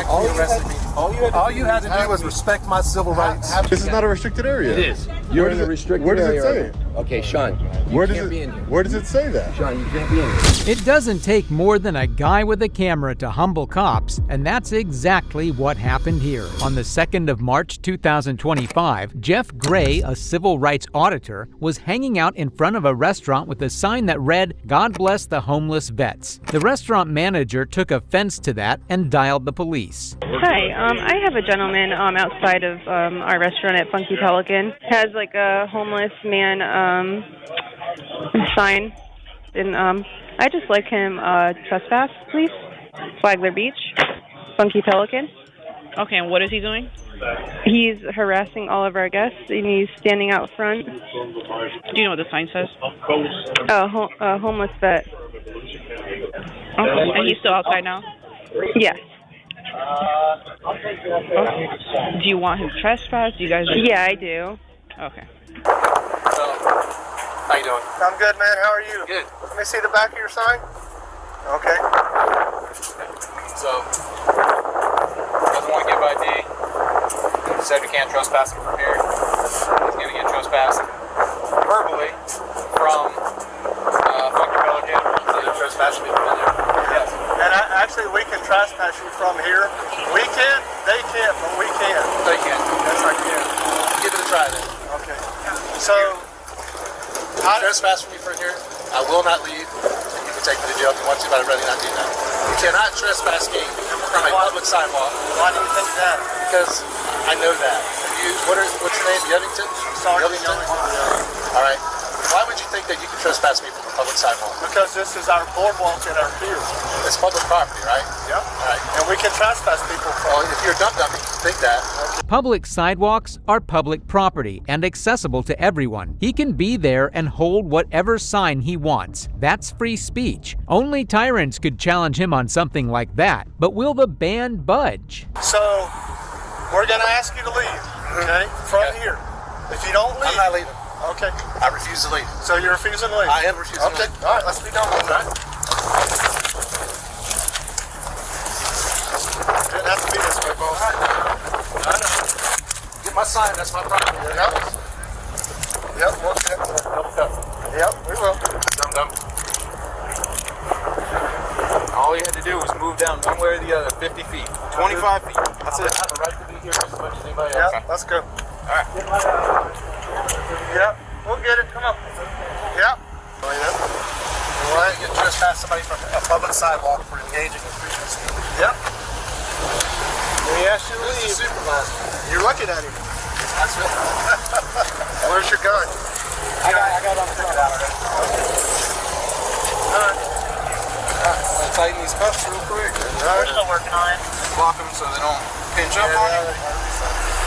actually arrested me. All you had to do was respect my civil rights. This is not a restricted area. It is. You're in a restricted area. Where does it say it? Okay, Sean, you can't be in here. Where does it say that? Sean, you can't be in here. It doesn't take more than a guy with a camera to humble cops, and that's exactly what happened here. On the 2nd of March 2025, Jeff Gray, a civil rights auditor, was hanging out in front of a restaurant with a sign that read, "God bless the homeless vets." The restaurant manager took offense to that and dialed the police. Hi, I have a gentleman outside of our restaurant at Funky Pelican. Has like a homeless man sign, and I just like him trespass, please. Flagler Beach, Funky Pelican. Okay, and what is he doing? He's harassing all of our guests, and he's standing out front. Do you know what the sign says? Homeless vet. Okay, and he's still outside now? Yes. Do you want him to trespass? Do you guys? Yeah, I do. Okay. How you doing? I'm good, man. How are you? Good. Let me see the back of your sign. Okay. So, doesn't want to give ID. He said we can't trespass him from here. He's going to get trespassed verbally from Funky Pelican. He's trespassing me from there. Yes. And actually, we can trespass you from here. We can't, they can't, but we can. They can't. Yes, I can. Give it a try then. Okay. So, Trespass from me from here. I will not leave. You can take me to jail if you want to, but I'd rather not do that. You cannot trespass me from a public sidewalk. Why do you think that? Because I know that. What's your name? Yevington? Sergeant. All right. Why would you think that you can trespass me from a public sidewalk? Because this is our boardwalk and our pier. It's public property, right? Yep. All right. And we can trespass people from. Well, if you're a dumb-dummy, you think that. Public sidewalks are public property and accessible to everyone. He can be there and hold whatever sign he wants. That's free speech. Only tyrants could challenge him on something like that. But will the ban budge? So, we're going to ask you to leave, okay? From here. If you don't leave. I'm not leaving. Okay. I refuse to leave. So you're refusing to leave? I am refusing to leave. Okay. All right, let's be done with that. Didn't have to be this way, boss. I know. Get my sign. That's my property. Yep. Yep, we'll get it. Yep, we will. Dumb. All you had to do was move down one way or the other, 50 feet, 25 feet. That's it. I have a right to be here just as much as anybody else. Yep, let's go. All right. Yep, we'll get it. Come on. Yep. All right. You can trespass somebody from a public sidewalk for engaging in freedom speech. Yep. He asked you to leave. Supervisor. You're looking at him. That's it. Where's your gun? I got on the front already. All right. I'm gonna tighten these cuffs real quick. We're still working on it. Block them so they don't pinch up on you.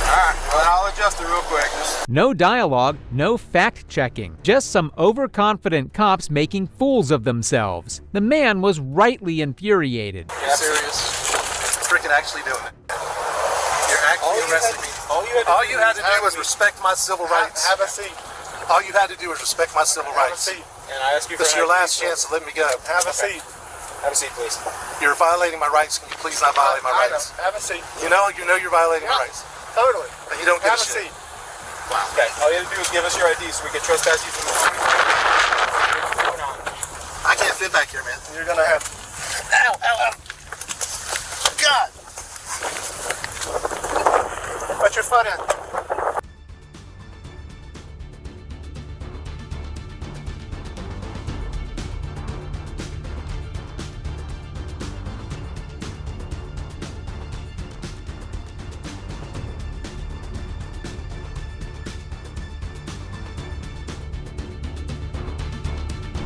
Alright, well, I'll adjust it real quick. No dialogue, no fact-checking. Just some overconfident cops making fools of themselves. The man was rightly infuriated. You're serious? Freaking actually doing it. You're actually arresting me. All you had to do was respect my civil rights. Have a seat. All you had to do was respect my civil rights. Have a seat. And I ask you for this is your last chance to let me go. Have a seat. Have a seat, please. You're violating my rights. Can you please not violate my rights? Have a seat. You know you're violating my rights. Totally. And you don't give Have a shit. seat. Wow. Okay, all you have to do is give us your ID so we can trespass you from the I can't fit back here, man. You're going to have... Ow. God! Put your foot in.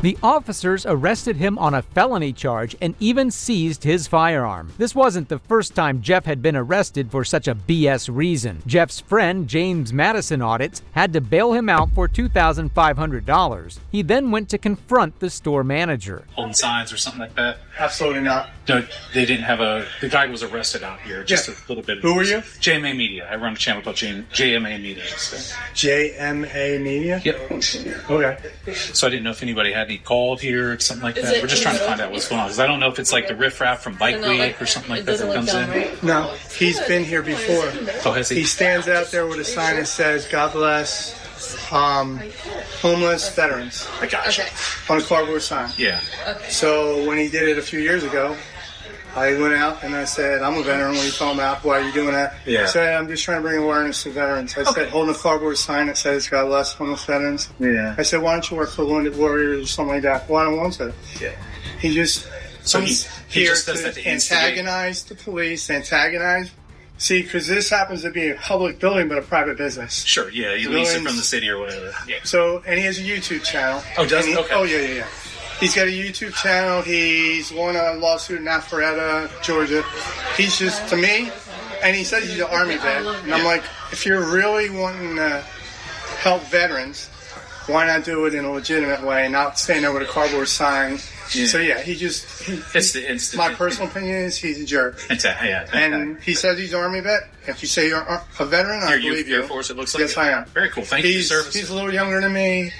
The officers arrested him on a felony charge and even seized his firearm. This wasn't the first time Jeff had been arrested for such a BS reason. Jeff's friend, James Madison Audits, had to bail him out for $2,500. He then went to confront the store manager. Holding signs or something like that? Absolutely not. No, they didn't have the guy was arrested out here just a little bit. Who were you? JMA Media. I run a channel called JMA Media. JMA Media? Yep. Okay. So I didn't know if anybody had any he called here or something like that? We're just trying to find out what's going on because I don't know if it's like the riffraff from Bike Week or something like that that comes in. No, he's been here before. Oh, has he? He stands out there with a sign that says, God bless homeless veterans. I gotcha. On a cardboard sign. Yeah. So when he did it a few years ago, I went out and I said, I'm a veteran. What are you talking about? Why are you doing that? Yeah. I said, I'm just trying to bring awareness to veterans. I said, holding a cardboard sign that says, God bless homeless veterans. Yeah. I said, why don't you work for Wounded Warriors or something like that? Well, I don't want to. Yeah. He just So he here just does that to antagonize the police, antagonize. See, because this happens to be a public building but a private business. Sure, yeah, he leases it from the city or whatever. Yeah. So, and he has a YouTube channel. Oh, does he? Okay. Oh, yeah. He's got a YouTube channel. He's won a lawsuit in Alpharetta, Georgia. He's just, to me, and he says he's an Army vet. And I'm like, if you're really wanting to help veterans, why not do it in a legitimate way and not stand there with a cardboard sign? Yeah. So, yeah, my personal opinion is he's a jerk. And he says he's an Army vet. If you say you're a veteran, I believe you. Air Force, it looks like. Yes, I am. Very cool. Thank you for your service. He's a little younger than me.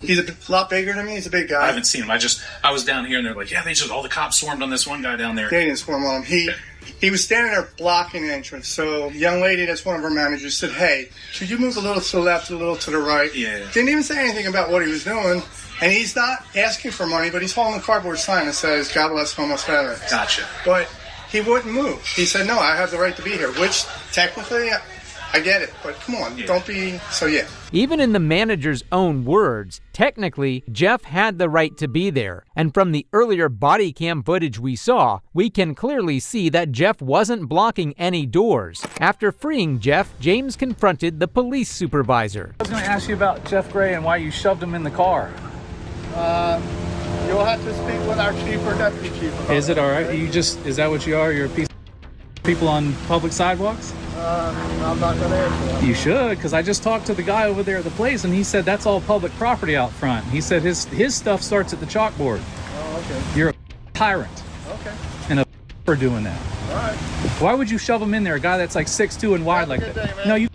He's a lot bigger than me. He's a big guy. I haven't seen him. I was down here and they're like, yeah, all the cops swarmed on this one guy down there. They didn't swarm on him. He was standing there blocking the entrance. So a young lady, that's one of our managers, said, hey, could you move a little to the left, a little to the right? Yeah. Didn't even say anything about what he was doing. And he's not asking for money, but he's holding a cardboard sign that says, God bless homeless veterans. Gotcha. But he wouldn't move. He said, no, I have the right to be here, which technically I get it, but come on, don't be, so yeah. Even in the manager's own words, technically, Jeff had the right to be there. And from the earlier body cam footage we saw, we can clearly see that Jeff wasn't blocking any doors. After freeing Jeff, James confronted the police supervisor. I was going to ask you about Jeff Gray and why you shoved him in the car. You'll have to speak with our chief or deputy chief. Is it all right? Is that what you are? You're a piece of people on public sidewalks? I'm not going to answer that. You should, because I just talked to the guy over there at the place, and he said that's all public property out front. He said his stuff starts at the chalkboard. Oh, okay. You're a tyrant. Okay. And a for doing that. All right. Why would you shove him in there, a guy that's like 6'2" and wide like that? Day, No, you.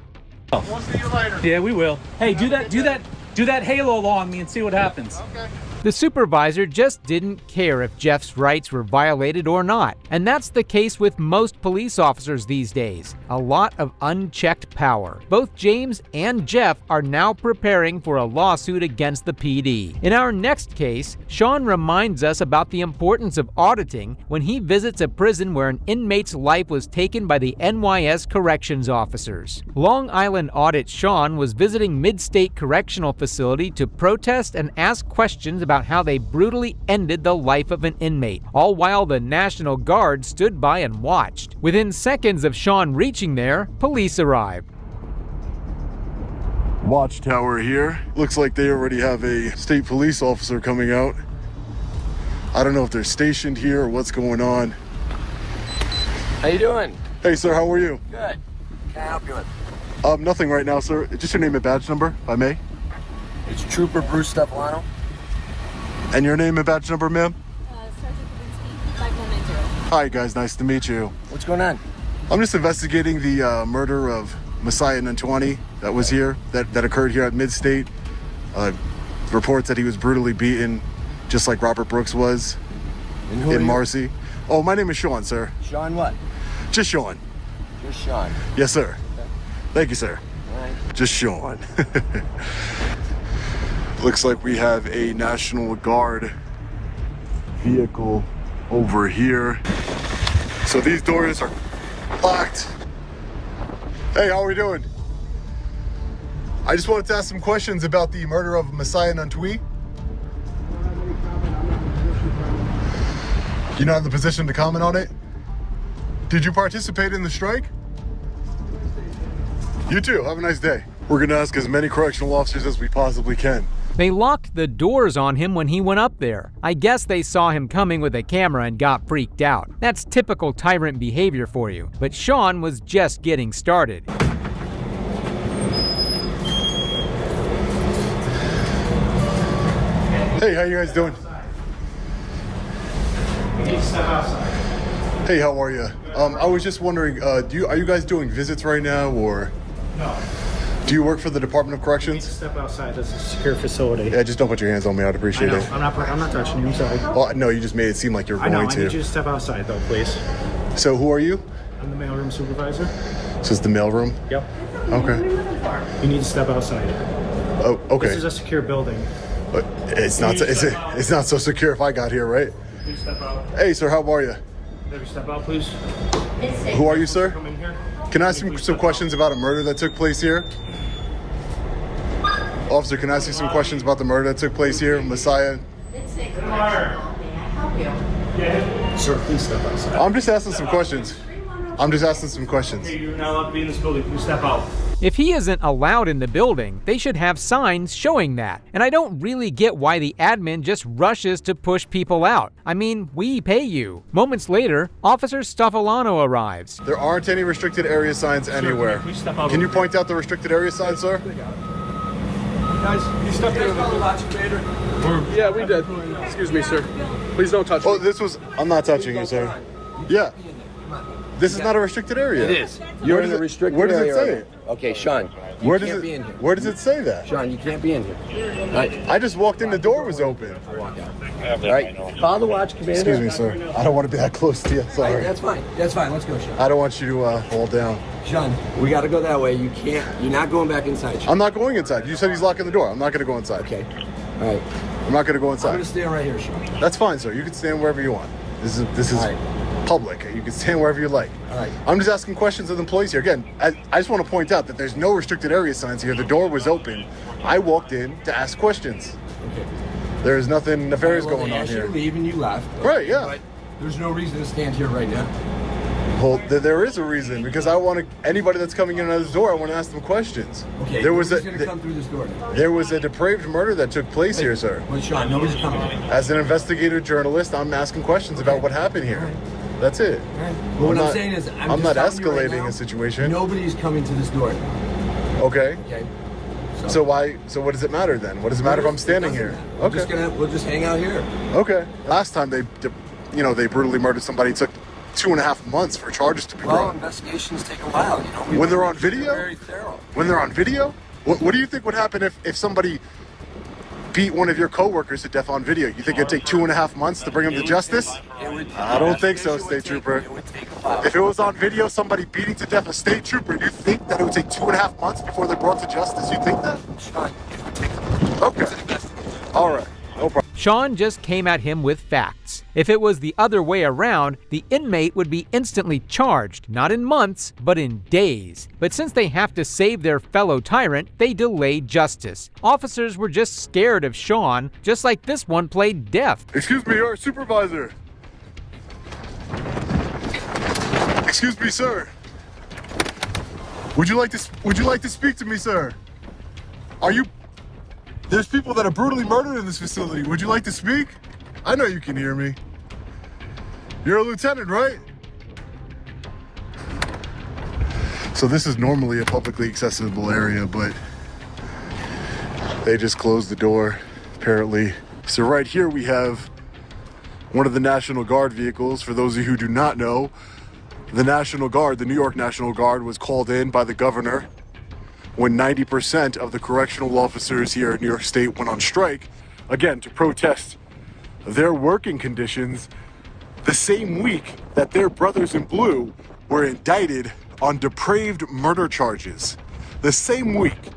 We'll see you later. Yeah, we will. Hey, do that halo along me and see what happens. Okay. The supervisor just didn't care if Jeff's rights were violated or not. And that's the case with most police officers these days. A lot of unchecked power. Both James and Jeff are now preparing for a lawsuit against the PD. In our next case, Sean reminds us about the importance of auditing when he visits a prison where an inmate's life was taken by the NYS corrections officers. Long Island Audit Sean was visiting Mid-State Correctional Facility to protest and ask questions about how they brutally ended the life of an inmate, all while the National Guard stood by and watched. Within seconds of Sean reaching there, police arrived. Watchtower here. Looks like they already have a state police officer coming out. I don't know if they're stationed here or what's going on. How you doing? Hey, sir, how are you? Good. Can I help you with? Nothing right now, sir. Just your name and badge number, if I may. It's Trooper Bruce Stefano. And your name and badge number, ma'am? Sergeant Kavinsky, 5190. Hi, guys. Nice to meet you. What's going on? I'm just investigating the murder of Messiah Nantwani that was here, that occurred here at Mid-State. Reports that he was brutally beaten, just like Robert Brooks was in Marcy. Oh, my name is Sean, sir. Sean what? Just Sean. Just Sean. Yes, sir. Okay. Thank you, sir. All right. Just Sean. Looks like we have a National Guard vehicle over here. So these doors are locked. Hey, how are we doing? I just wanted to ask some questions about the murder of Messiah Nantwi. You're not in the position to comment on it? Did you participate in the strike? You too. Have a nice day. We're going to ask as many correctional officers as we possibly can. They locked the doors on him when he went up there. I guess they saw him coming with a camera and got freaked out. That's typical tyrant behavior for you. But Sean was just getting started. Hey, how you guys doing? Hey, how are you? I was just wondering, are you guys doing visits right now, or? No. Do you work for the Department of Corrections? Step outside. This is a secure facility. Yeah, just don't put your hands on me. I'd appreciate it. I'm not touching you. I'm sorry. Well, no, you just made it seem like you're going to. I need you to step outside, though, please. So who are you? I'm the mailroom supervisor. So it's the mailroom? Yep. Okay. You need to step outside. Oh, okay. This is a secure building. But it's not so secure if I got here, right? Please step out. Hey, sir, how are you? Maybe step out, please. Who are you, sir? Come in here. Can I ask you some questions about a murder that took place here? Officer, can I ask you some questions about the murder that took place here, Messiah? Sir, please step outside. I'm just asking some questions. Okay, you're not allowed to be in this building. Please step out. If he isn't allowed in the building, they should have signs showing that. And I don't really get why the admin just rushes to push people out. I mean, we pay you. Moments later, Officer Stoffilano arrives. There aren't any restricted area signs anywhere. Can you point out the restricted area sign, sir? Guys, you stepped in the latch invader. Yeah, we did. Excuse me, sir. Please don't touch me. Oh, this was... I'm not touching you, sir. Yeah. This is not a restricted area. It is. You're in a restricted area. Where does it say it? Okay, Sean. Where does it say that? Sean, you can't be in here. Right. I just walked in, the door was open. All right. Follow the watch commander. Excuse me, sir. I don't want to be that close to you. Sorry. Right, that's fine. That's fine. Let's go, Sean. I don't want you to fall down. Sean, we got to go that way. You can't. You're not going back inside, Sean. I'm not going inside. You said he's locking the door. I'm not going to go inside. Okay. All right. I'm not going to go inside. I'm going to stand right here, Sean. That's fine, sir. You can stand wherever you want. This is public. You can stand wherever you like. All right. I'm just asking questions of the employees here. Again, I just want to point out that there's no restricted area signs here. The door was open. I walked in to ask questions. Okay. There's nothing nefarious going on here. here. You leave and you left. Okay, right, yeah. But there's no reason to stand here right now. Well, there is a reason, because I want to, anybody that's coming in and out of the door, I want to ask them questions. Okay, nobody's going to come through this door now? There was a depraved murder that took place here, sir. Well, Sean, nobody's coming in. As an investigative journalist, I'm asking questions about what happened here. Right. That's it. Right. Well, what I'm saying is, I'm not escalating a situation. Nobody's coming to this door. Okay. Okay. So what does it matter then? What does it matter if I'm standing here? Okay. We'll just hang out here. Okay. Last time they brutally murdered somebody, it took 2.5 months for charges to be brought. Well, investigations take a while, you know. When they're on video? Very thorough. When they're on video? What do you think would happen if somebody beat one of your coworkers to death on video? You think it'd take 2.5 months to bring him to justice? I don't think so, State Trooper. If it was on video, somebody beating to death a State Trooper, you think that it would take 2.5 months before they're brought to justice? You think that? Okay. All right. No problem. Sean just came at him with facts. If it was the other way around, the inmate would be instantly charged, not in months, but in days. But since they have to save their fellow tyrant, they delayed justice. Officers were just scared of Sean, just like this one played deaf. Excuse me, your supervisor. Excuse me, sir. Would you like to speak to me, sir? There's people that are brutally murdered in this facility. Would you like to speak? I know you can hear me. You're a lieutenant, right? So this is normally a publicly accessible area, but they just closed the door, apparently. So right here we have one of the National Guard vehicles. For those of you who do not know, the National Guard, the New York National Guard, was called in by the governor when 90% of the correctional officers here in New York State went on strike, again, to protest their working conditions, the same week that their brothers in blue were indicted on depraved murder charges. The same week.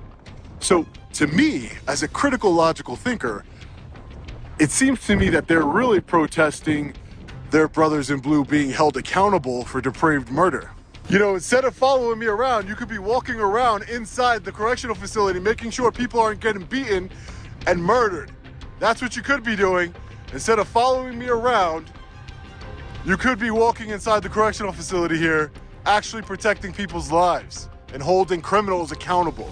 So to me, as a critical logical thinker, it seems to me that they're really protesting their brothers in blue being held accountable for depraved murder. You know, instead of following me around, you could be walking around inside the correctional facility, making sure people aren't getting beaten and murdered. That's what you could be doing. Instead of following me around, you could be walking inside the correctional facility here, actually protecting people's lives and holding criminals accountable.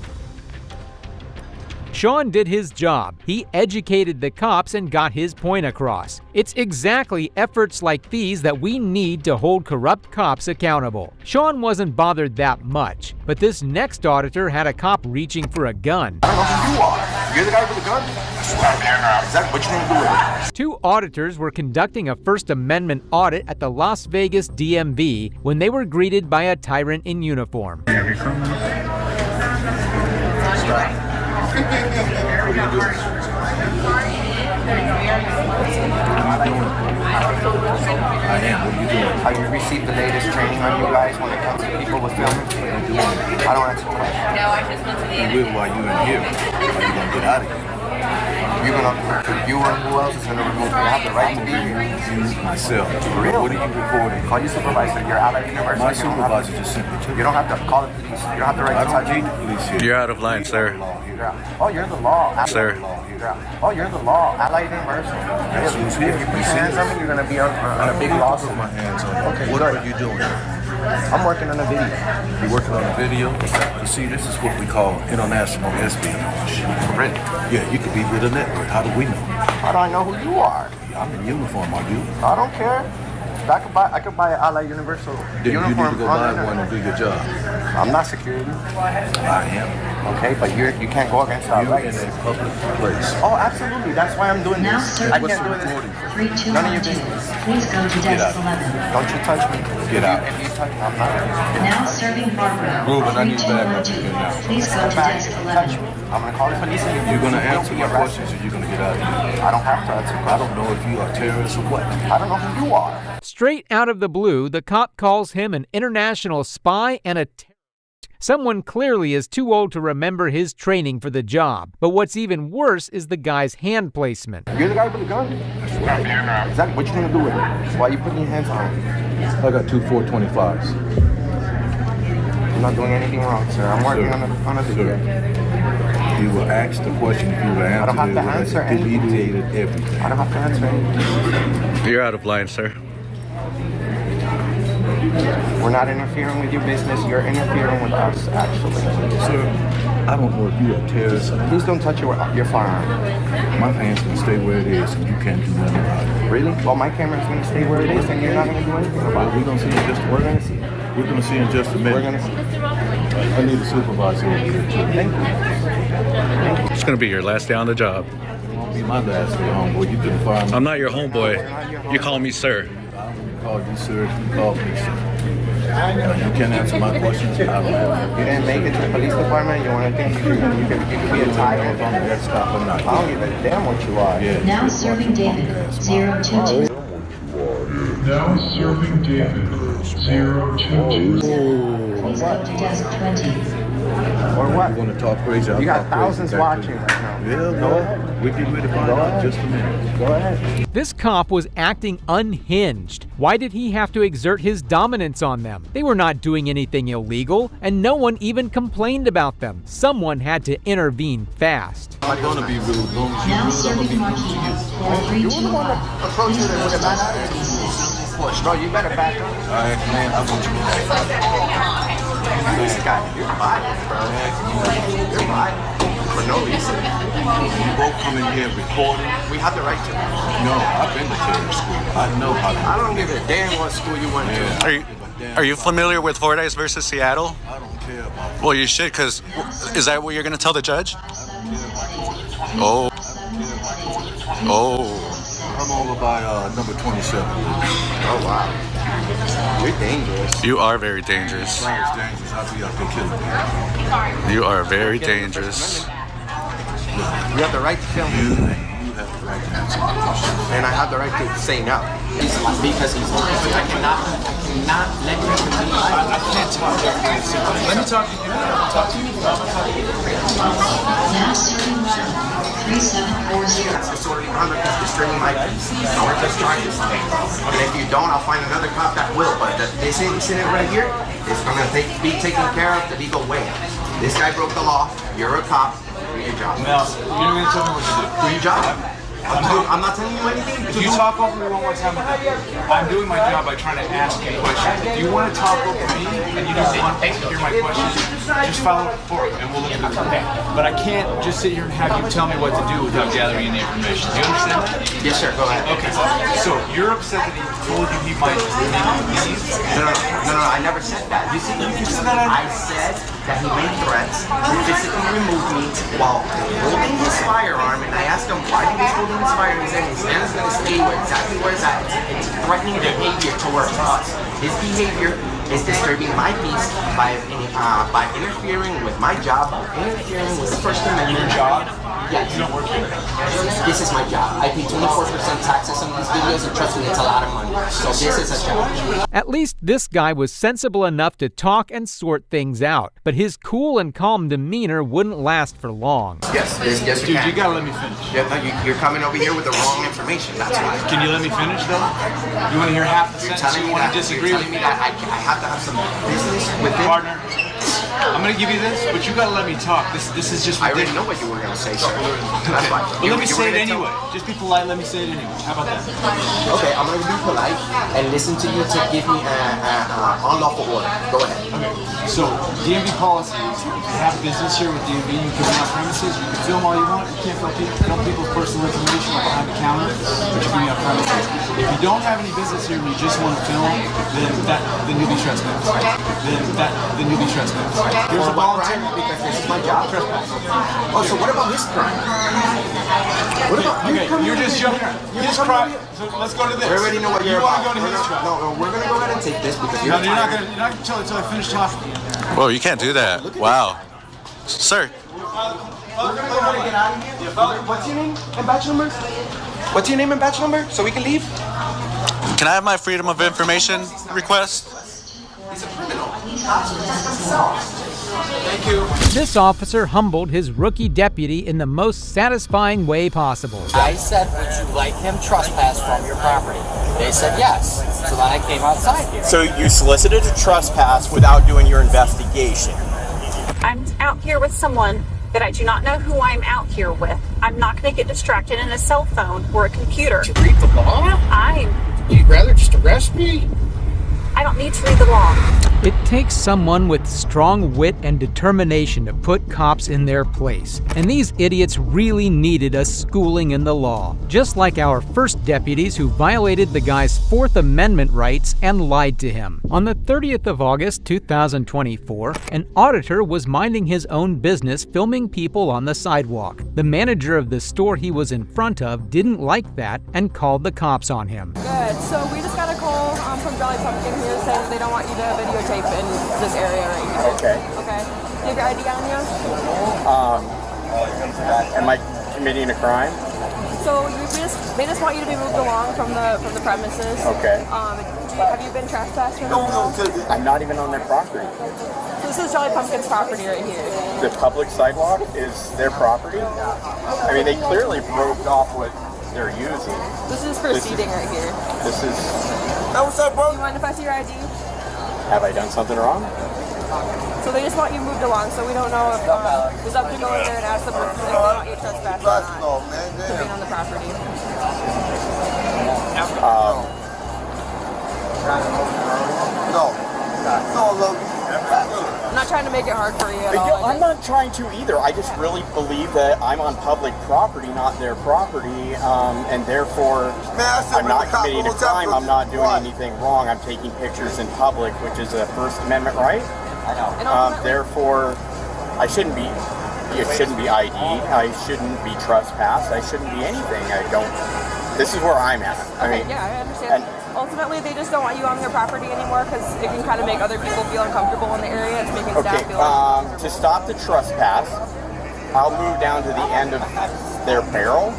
Sean did his job. He educated the cops and got his point across. It's exactly efforts like these that we need to hold corrupt cops accountable. Sean wasn't bothered that much, but this next auditor had a cop reaching for a gun. I don't know who you are. You're the guy with the gun? I swear, is that what you need to do? Two auditors were conducting a First Amendment audit at the Las Vegas DMV when they were greeted by a tyrant in uniform. I am. What are you doing? Have you received the latest training on you guys when it comes to people with filming? What are you doing? I don't answer questions. No, I just went to the. You will while you're in here. Are you gonna get out of here? You're gonna. You and who else is gonna remove me? I have the right to be here. You myself. For real? What are you recording? Call your supervisor. You're out of university. My supervisor just sent me to. You don't have to call the police. You don't have the right to touch me. You're out of line, sir. Oh, you're the law. Sir. Oh, you're the law. Allied Universal. If you put your hands on me, you're gonna be on a big lawsuit. My hands on you. Okay, What good. are you doing? I'm working on a video. You're working on a video? You see, this is what we call international espionage. Really? Yeah, you could be with a network. How do we know? How do I know who you are? I'm in uniform, are you? I don't care. I could buy an Allied Universal Then you need uniform. to go buy one and do your job. I'm not security. I am. Okay, but you can't go against our You're rights. in a public place. Oh, absolutely. That's why I'm doing this. I can't do this. None of your business. Please go to Get desk out. 11. Don't you touch me. Get out. If you touch me, I'm not. Now serving Barbara. Ruben, I need backup. 3212. Please go to Back. desk Touch 11. me. I'm gonna call the police and You're going to you will answer be my arrested. questions or you're going to get out of here. I don't have to answer I questions. don't know if you are terrorists or what. I don't know who you are. Straight out of the blue, the cop calls him an international spy and a terrorist. Someone clearly is too old to remember his training for the job. But what's even worse is the guy's hand placement. You're the guy with the gun? Exactly. What you gonna do with it? Why are you putting your hands on it? I got two 425s. I'm not doing anything wrong, sir. I'm working on a video. You were asked the question if you were I don't have to answer answer it. anything. Deleted everything. I don't have to answer anything. You're out of line, sir. We're not interfering with your business. You're interfering with us, actually. Sir, I don't know if you're a terrorist. Please don't touch your firearm. My hand's gonna stay where it is and you can't do nothing about it. Really? Well, my camera's gonna stay where it is, and you're not gonna do anything about We're it. gonna see in just We're gonna see. We're gonna see in just a minute. We're gonna see. I need a supervisor over here too. Thank you. It's gonna be your last day on the job. It won't be my last day, homeboy. You couldn't fire me. I'm not your homeboy. You call me sir. I don't call you sir. You call me sir. You can't answer my questions. I don't have You didn't make it to the police department. You want to think you could be a tyrant? on the stop or not. I don't give a damn what you are. Yeah. Now serving David. 022. Now serving David. 022. Please go to desk 20. Or what? You want to talk crazy? I'll You got talk crazy thousands back watching to you. right now. Yeah, go ahead. We get ready to find out in just a minute. Go ahead. This cop was acting unhinged. Why did he have to exert his dominance on them? They were not doing anything illegal, and no one even complained about them. Someone had to intervene fast. I'm going to be rude. As long as Now you're rude, I'm going serving to be rude Marquina. You were the one 4321. that approached it with a knife. 36. Bro, you better back up. All right, man, I want you to back up. This guy, you're violent, bro. You're violent. For no reason. You both come in here recording. We have the right to. No, I've been to terrorist school. I know how to. I don't give a damn what school you went to. Are you familiar with Fordyce versus Seattle? I don't care about it. Well, you should, because is that what you're going to tell the judge? Oh. Oh. Come over by number 27. Oh, wow. You're dangerous. You are very dangerous. I was dangerous. I'll be out there killing people. You are very dangerous. You have the right to film me. You have the right to answer my questions. And I have the right to say no. Because he's I cannot let you continue. I can't talk to you. Let me talk to you. Talk to me. Now serving Martin. 3740. That's disorderly conduct. That's destroying my peace. I want to charges. And if you don't, I'll find another cop that will. But they say this incident right here is going to be taken care of the legal way. This guy broke the law. You're a cop. Do your job. Mel, you're going to tell me what to do. Do your job. I'm not telling you anything. If you talk over me one more time, I'm doing my job by trying to ask you questions. If you want to talk over me and you don't want to hear my questions, just follow it forward and we'll look at it. But I can't just sit here and have you tell me what to do without gathering any information. Do you understand that? Yes, sir. Go ahead. Okay. So you're upset that he told you he might leave? No, I never said that. You see, you said that. I said that he made threats to physically remove me while holding his firearm, and I asked him why he was holding his firearm. He said his hand is going to stay exactly where it's at. It's threatening behavior towards us. His behavior is disturbing my peace by interfering with my job, interfering with the First Amendment. Job? Yeah, You don't work here. this is my job. I pay 24% taxes on these videos, and trust me, it's a lot of money. So this is a job. At least this guy was sensible enough to talk and sort things out, but his cool and calm demeanor wouldn't last for long. Yes, yes, Dude, you gotta let me finish. Yeah, no, you're coming over here with the wrong information. That's why. Can you let me finish though? You want to hear half the sentence? You want to disagree with me that I have to have some business with it? Partner, I'm gonna give you this, but you gotta let me talk. This is just ridiculous. I already know what you were gonna say, sir. That's fine. But let me say it anyway. Just be polite. Let me say it anyway. How about that? Okay, I'm gonna be polite and listen to you to give me an unlawful order. Go ahead. Okay. So DMV policy is if you have business here with DMV, you can be on premises. You can film all you want. You can't film people's personal information behind the counter, but you can be on premises. If you don't have any business here and you just want to film, then you'll be trespassed. Then you'll be trespassed. Here's a volunteer because this is my job. Oh, so what about his crime? What about you're just jumping. You just cry. So let's go to this. We already know what you're about. You want to go to his trial? No, we're gonna go ahead and take this because you're not gonna tell it until I finish talking. Whoa, you can't do that. Wow. Sir. We're gonna go ahead and get out of here. What's your name and batch number? What's your name and batch number? So we can leave? Can I have my freedom of information request? He's a criminal. Thank you. This officer humbled his rookie deputy in the most satisfying way possible. I said, would you like him trespass from your property? They said yes. So then I came outside here. So you solicited a trespass without doing your investigation? I'm out here with someone that I do not know who I'm out here with. I'm not going to get distracted in a cell phone or a computer. To read the law? You'd rather just arrest me? I don't need to read the law. It takes someone with strong wit and determination to put cops in their place. And these idiots really needed a schooling in the law. Just like our first deputies who violated the guy's Fourth Amendment rights and lied to him. On the 30th of August, 2024, an auditor was minding his own business filming people on the sidewalk. The manager of the store he was in front of didn't like that and called the cops on him. Good. So we just got a call from Jolly Pumpkin here saying that they don't want you to videotape in this area right here. Okay. Okay. Do you have your ID on you? Am I committing a crime? So they just want you to be moved along from the premises. Okay. Have you been trespassed or anything? I'm not even on their property. So this is Jolly Pumpkin's property right here. The public sidewalk is their property? I mean, they clearly broke off what they're using. This is proceeding right here. This is... Hey, what's up, bro? Do you mind if I see your ID? Have I done something wrong? So they just want you moved along, so we don't know if it's up to go in there and ask them if they want you trespassed or not to be on the property. I'm not trying to make it hard for you at all. I'm not trying to either. I just really believe that I'm on public property, not their property, and therefore I'm not committing a crime. I'm not doing anything wrong. I'm taking pictures in public, which is a First Amendment right. Therefore, I shouldn't be. It shouldn't be ID'd. I shouldn't be trespassed. I shouldn't be anything. I don't. This is where I'm at. I mean, yeah, I understand. Ultimately, they just don't want you on their property anymore because it can kind of make other people feel uncomfortable in the area. It's making staff feel uncomfortable. To stop the trespass, I'll move down to the end of their barrel.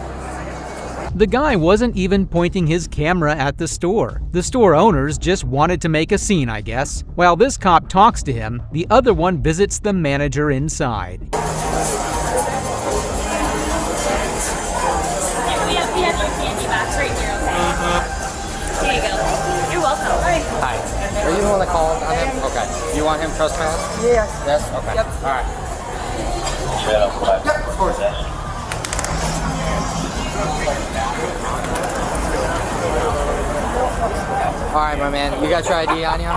The guy wasn't even pointing his camera at the store. The store owners just wanted to make a scene, I guess. While this cop talks to him, the other one visits the manager inside. We have your candy box right here, okay? Here you go. You're welcome. Hi. Are you the one that called on him? Okay. You want him trespassed? Yes. Yes? Okay. Yep. All right. Yep, of course. All right, my man. You got your ID on you?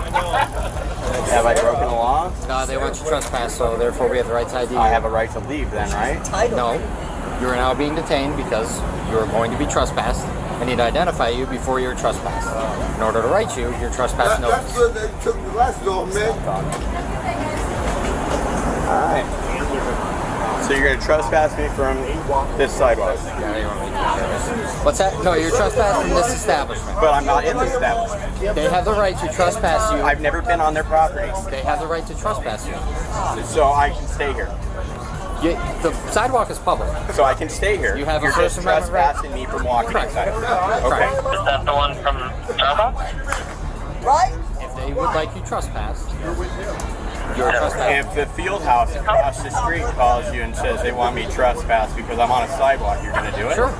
Have I broken the law? No, they want you trespassed, so therefore we have the right to ID. I have a right to leave then, right? No. You are now being detained because you are going to be trespassed. I need to identify you before you're trespassed. In order to write you your trespass notice. That's good they took the glasses off, man. Alright. So you're going to trespass me from this sidewalk? Yeah, you want me to What's that? No, you're trespassing from this establishment. But I'm not in the establishment. They have the right to trespass you. I've never been on their property. They have the right to trespass you. So I can stay here. The sidewalk is public. So I can stay here. You have You're a First just Amendment right. trespassing me from walking Correct. inside. Correct. Okay. Is that the one from Starbucks? Right? If they would like you trespassed, you're trespassing. If the field house across the street calls you and says they want me trespassed because I'm on a sidewalk, you're going to do it? Sure.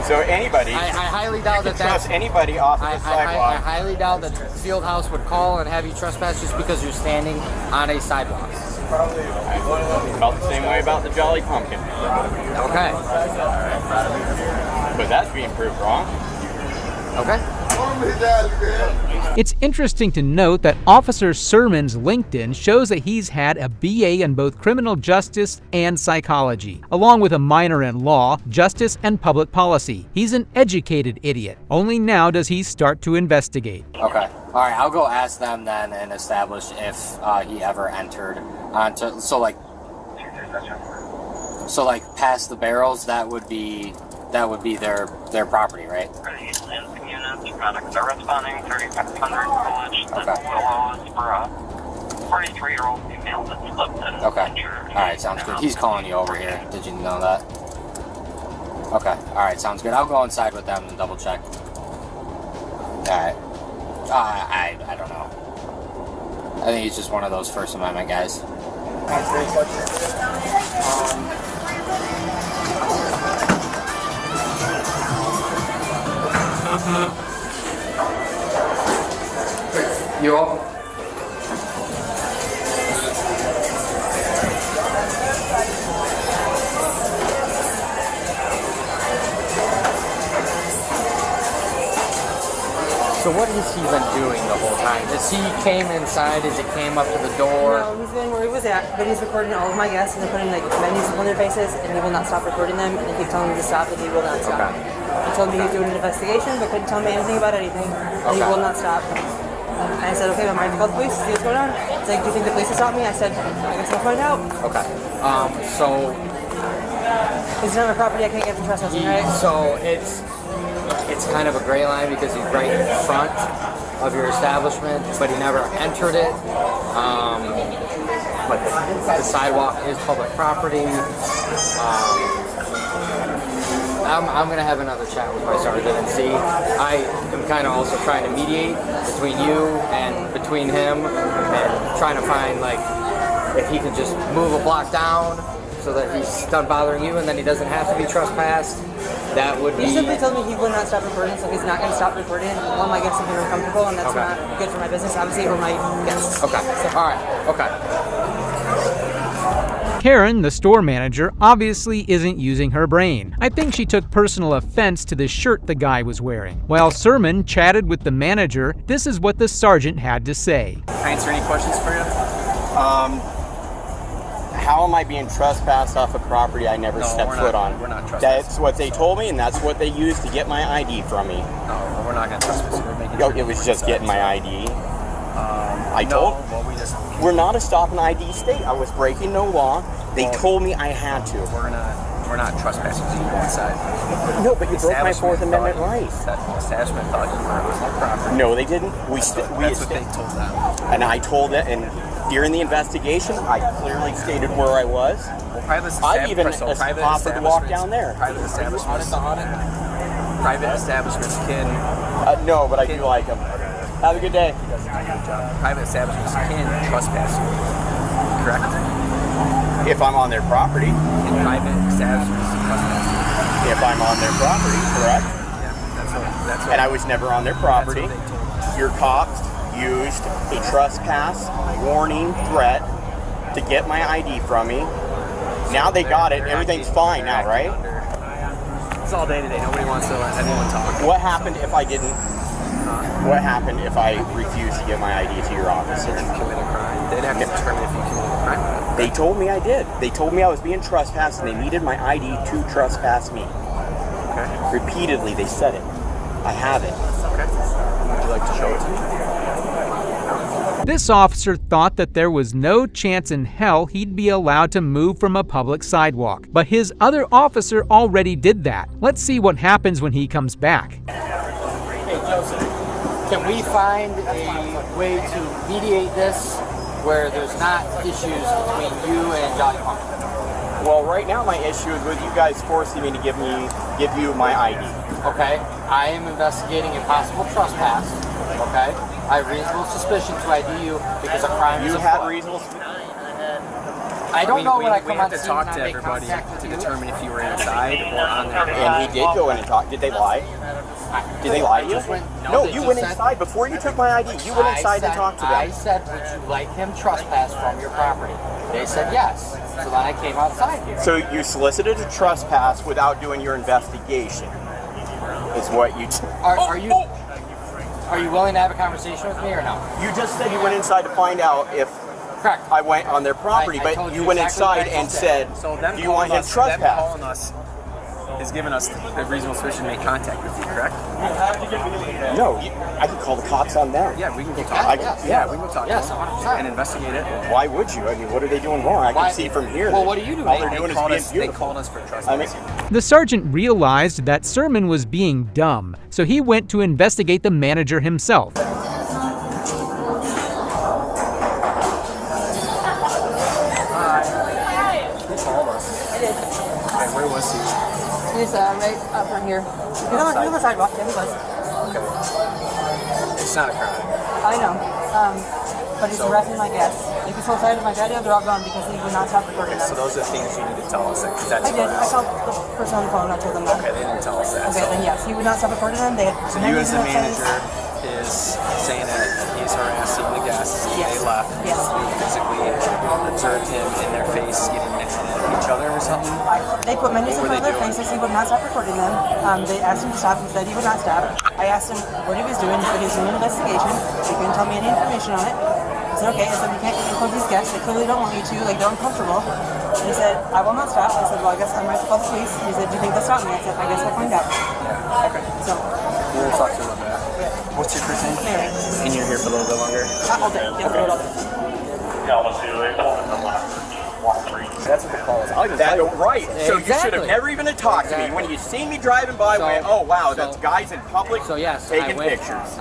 So anybody, I highly doubt you that can trust anybody off of the sidewalk. I highly doubt that Fieldhouse would call and have you trespass just because you're standing on a sidewalk. I felt the same way about the Jolly Pumpkin. Okay. But that's being proved wrong. Okay. It's interesting to note that Officer Sermon's LinkedIn shows that he's had a BA in both criminal justice and psychology, along with a minor in law, justice, and public policy. He's an educated idiot. Only now does he start to investigate. Okay. All right, I'll go ask them then and establish if he ever entered onto, so like past the barrels, that would be their property, right? Products are responding 3500 Village. The law is for a 43-year-old female that slipped and Okay. injured. All right, sounds good. He's calling you over here. Did you know that? Okay. All right, sounds good. I'll go inside with them and double check. All right. I don't know. I think he's just one of those First Amendment guys. You all? So what has he been doing the whole time? As he came inside, as he came up to the door? No, he's been where he was at, but he's recording all of my guests and they're putting like menus on their faces and he will not stop recording them and they keep telling him to stop and he will not stop. Okay. He told me he's doing an investigation but couldn't tell me anything about anything and he will not stop. And I said, okay, I'm going to call the police, see what's going on. He's like, do you think the police will stop me? I said, I guess I'll find out. Okay. So It's not my property, I can't get the trespassing, right? So it's kind of a gray line because he's right in front of your establishment, but he never entered it. But the sidewalk is public property. I'm going to have another chat with my sergeant and see. I am kind of also trying to mediate between you and between him and trying to find, like, if he can just move a block down so that he's done bothering you and then he doesn't have to be trespassed. That would be... He simply told me he would not stop recording, so he's not going to stop recording. All my guests have been uncomfortable, and that's not good for my business, obviously, or my guests. Okay. All right. Okay. Karen, the store manager, obviously isn't using her brain. I think she took personal offense to the shirt the guy was wearing. While Sermon chatted with the manager, this is what the sergeant had to say. Can I answer any questions for you? How am I being trespassed off a property I never stepped foot on? We're not trespassing. That's what they told me, and that's what they used to get my ID from me. No, we're not going to trespass. We're making It was just getting my ID. We're not a stop and ID state. I was breaking no law. They told me I had to. We're not trespassing to you inside. No, but you broke my Fourth Amendment right. Establishment thought you were on their property. No, they didn't. That's what they told them. And I told it, and during the investigation, I clearly stated where I was. I even offered to walk down there. Private establishments. Private establishments can. No, but I do like them. Have a good day. Private establishments can trespass you. Correct? If I'm on their property. And private establishments can trespass you. If I'm on their property, correct? Yeah, that's what. And I was never on their property. Your cops used a trespass warning threat to get my ID from me. Now they got it. Everything's fine now, right? It's all day today. Nobody wants to let anyone talk. What happened if I didn't? What happened if I refused to give my ID to your officer? If you commit a crime, they'd have to determine if you committed a crime. They told me I did. They told me I was being trespassed, and they needed my ID to trespass me. Okay. Repeatedly, they said it. I have it. Okay. Would you like to show it to me? This officer thought that there was no chance in hell he'd be allowed to move from a public sidewalk, but his other officer already did that. Let's see what happens when he comes back. Hey, Joseph, can we find a way to mediate this where there's not issues between you and Jolly Punk? Well, right now my issue is with you guys forcing me to give you my ID. Okay, I am investigating a possible trespass. Okay, I have reasonable suspicion to ID you because a crime is afoot. You have reasonable. I don't know when I come we on have to scene talk and to I make everybody contact to with you. determine if you were inside or on there. And he did go in and talk. Did they lie? Did they lie to you? No, you went inside before you took my ID. You went inside and talked to them. I said, would you like him trespass from your property? They said yes. So then I came outside here. So you solicited a trespass without doing your investigation. Is what you. Are you willing to have a conversation with me or no? You just said you went inside to find out if. Correct. I went on their property, but you went inside and said, "Do you want him trespass?" Them calling us is giving us the reasonable suspicion to make contact with you, correct? No, I can call the cops on them. Yeah, we can go talk. We can go talk to them 100%. and investigate it. Why would you? I mean, what are they doing wrong? I can see from here. Well, what are you doing? All they're doing is being They beautiful. called us for trespassing. The sergeant realized that Sermon was being dumb, so he went to investigate the manager himself. Where was he? He's right up from here. He's on the sidewalk. Yeah, he was. Okay. It's not a crime. I know. But he's harassing my guests. If he's outside of my patio, they're all gone because he would not stop recording them. So those are things you need to tell us. That's I did. I called the person on the phone. I told them that. Okay, they didn't tell us that. Okay, then yes, he would not stop recording them. So you as the manager is saying that he's harassing the guests. Yes. They left. Yes. You physically observed him in their face getting mad at each other or something? They put menus in front of their faces. He would not stop recording them. They asked him to stop. He said he would not stop. I asked him what he was doing. He said he was doing an investigation. He couldn't tell me any information on it. I said, okay. I said, you can't include these guests. They clearly don't want you to. Like, they're uncomfortable. And he said, I will not stop. I said, well, I guess I might have to call the police. He said, do you think they'll stop me? I said, I guess I'll find out. Yeah. Okay. So. We're going to talk to them about that. What's your first name? Mary. And you're here for a little bit longer? All day. Yeah, okay. all day. That's what the call is. Right. So you should have never even talked to me. When you see me driving by, went, oh wow, that's guys in public taking pictures.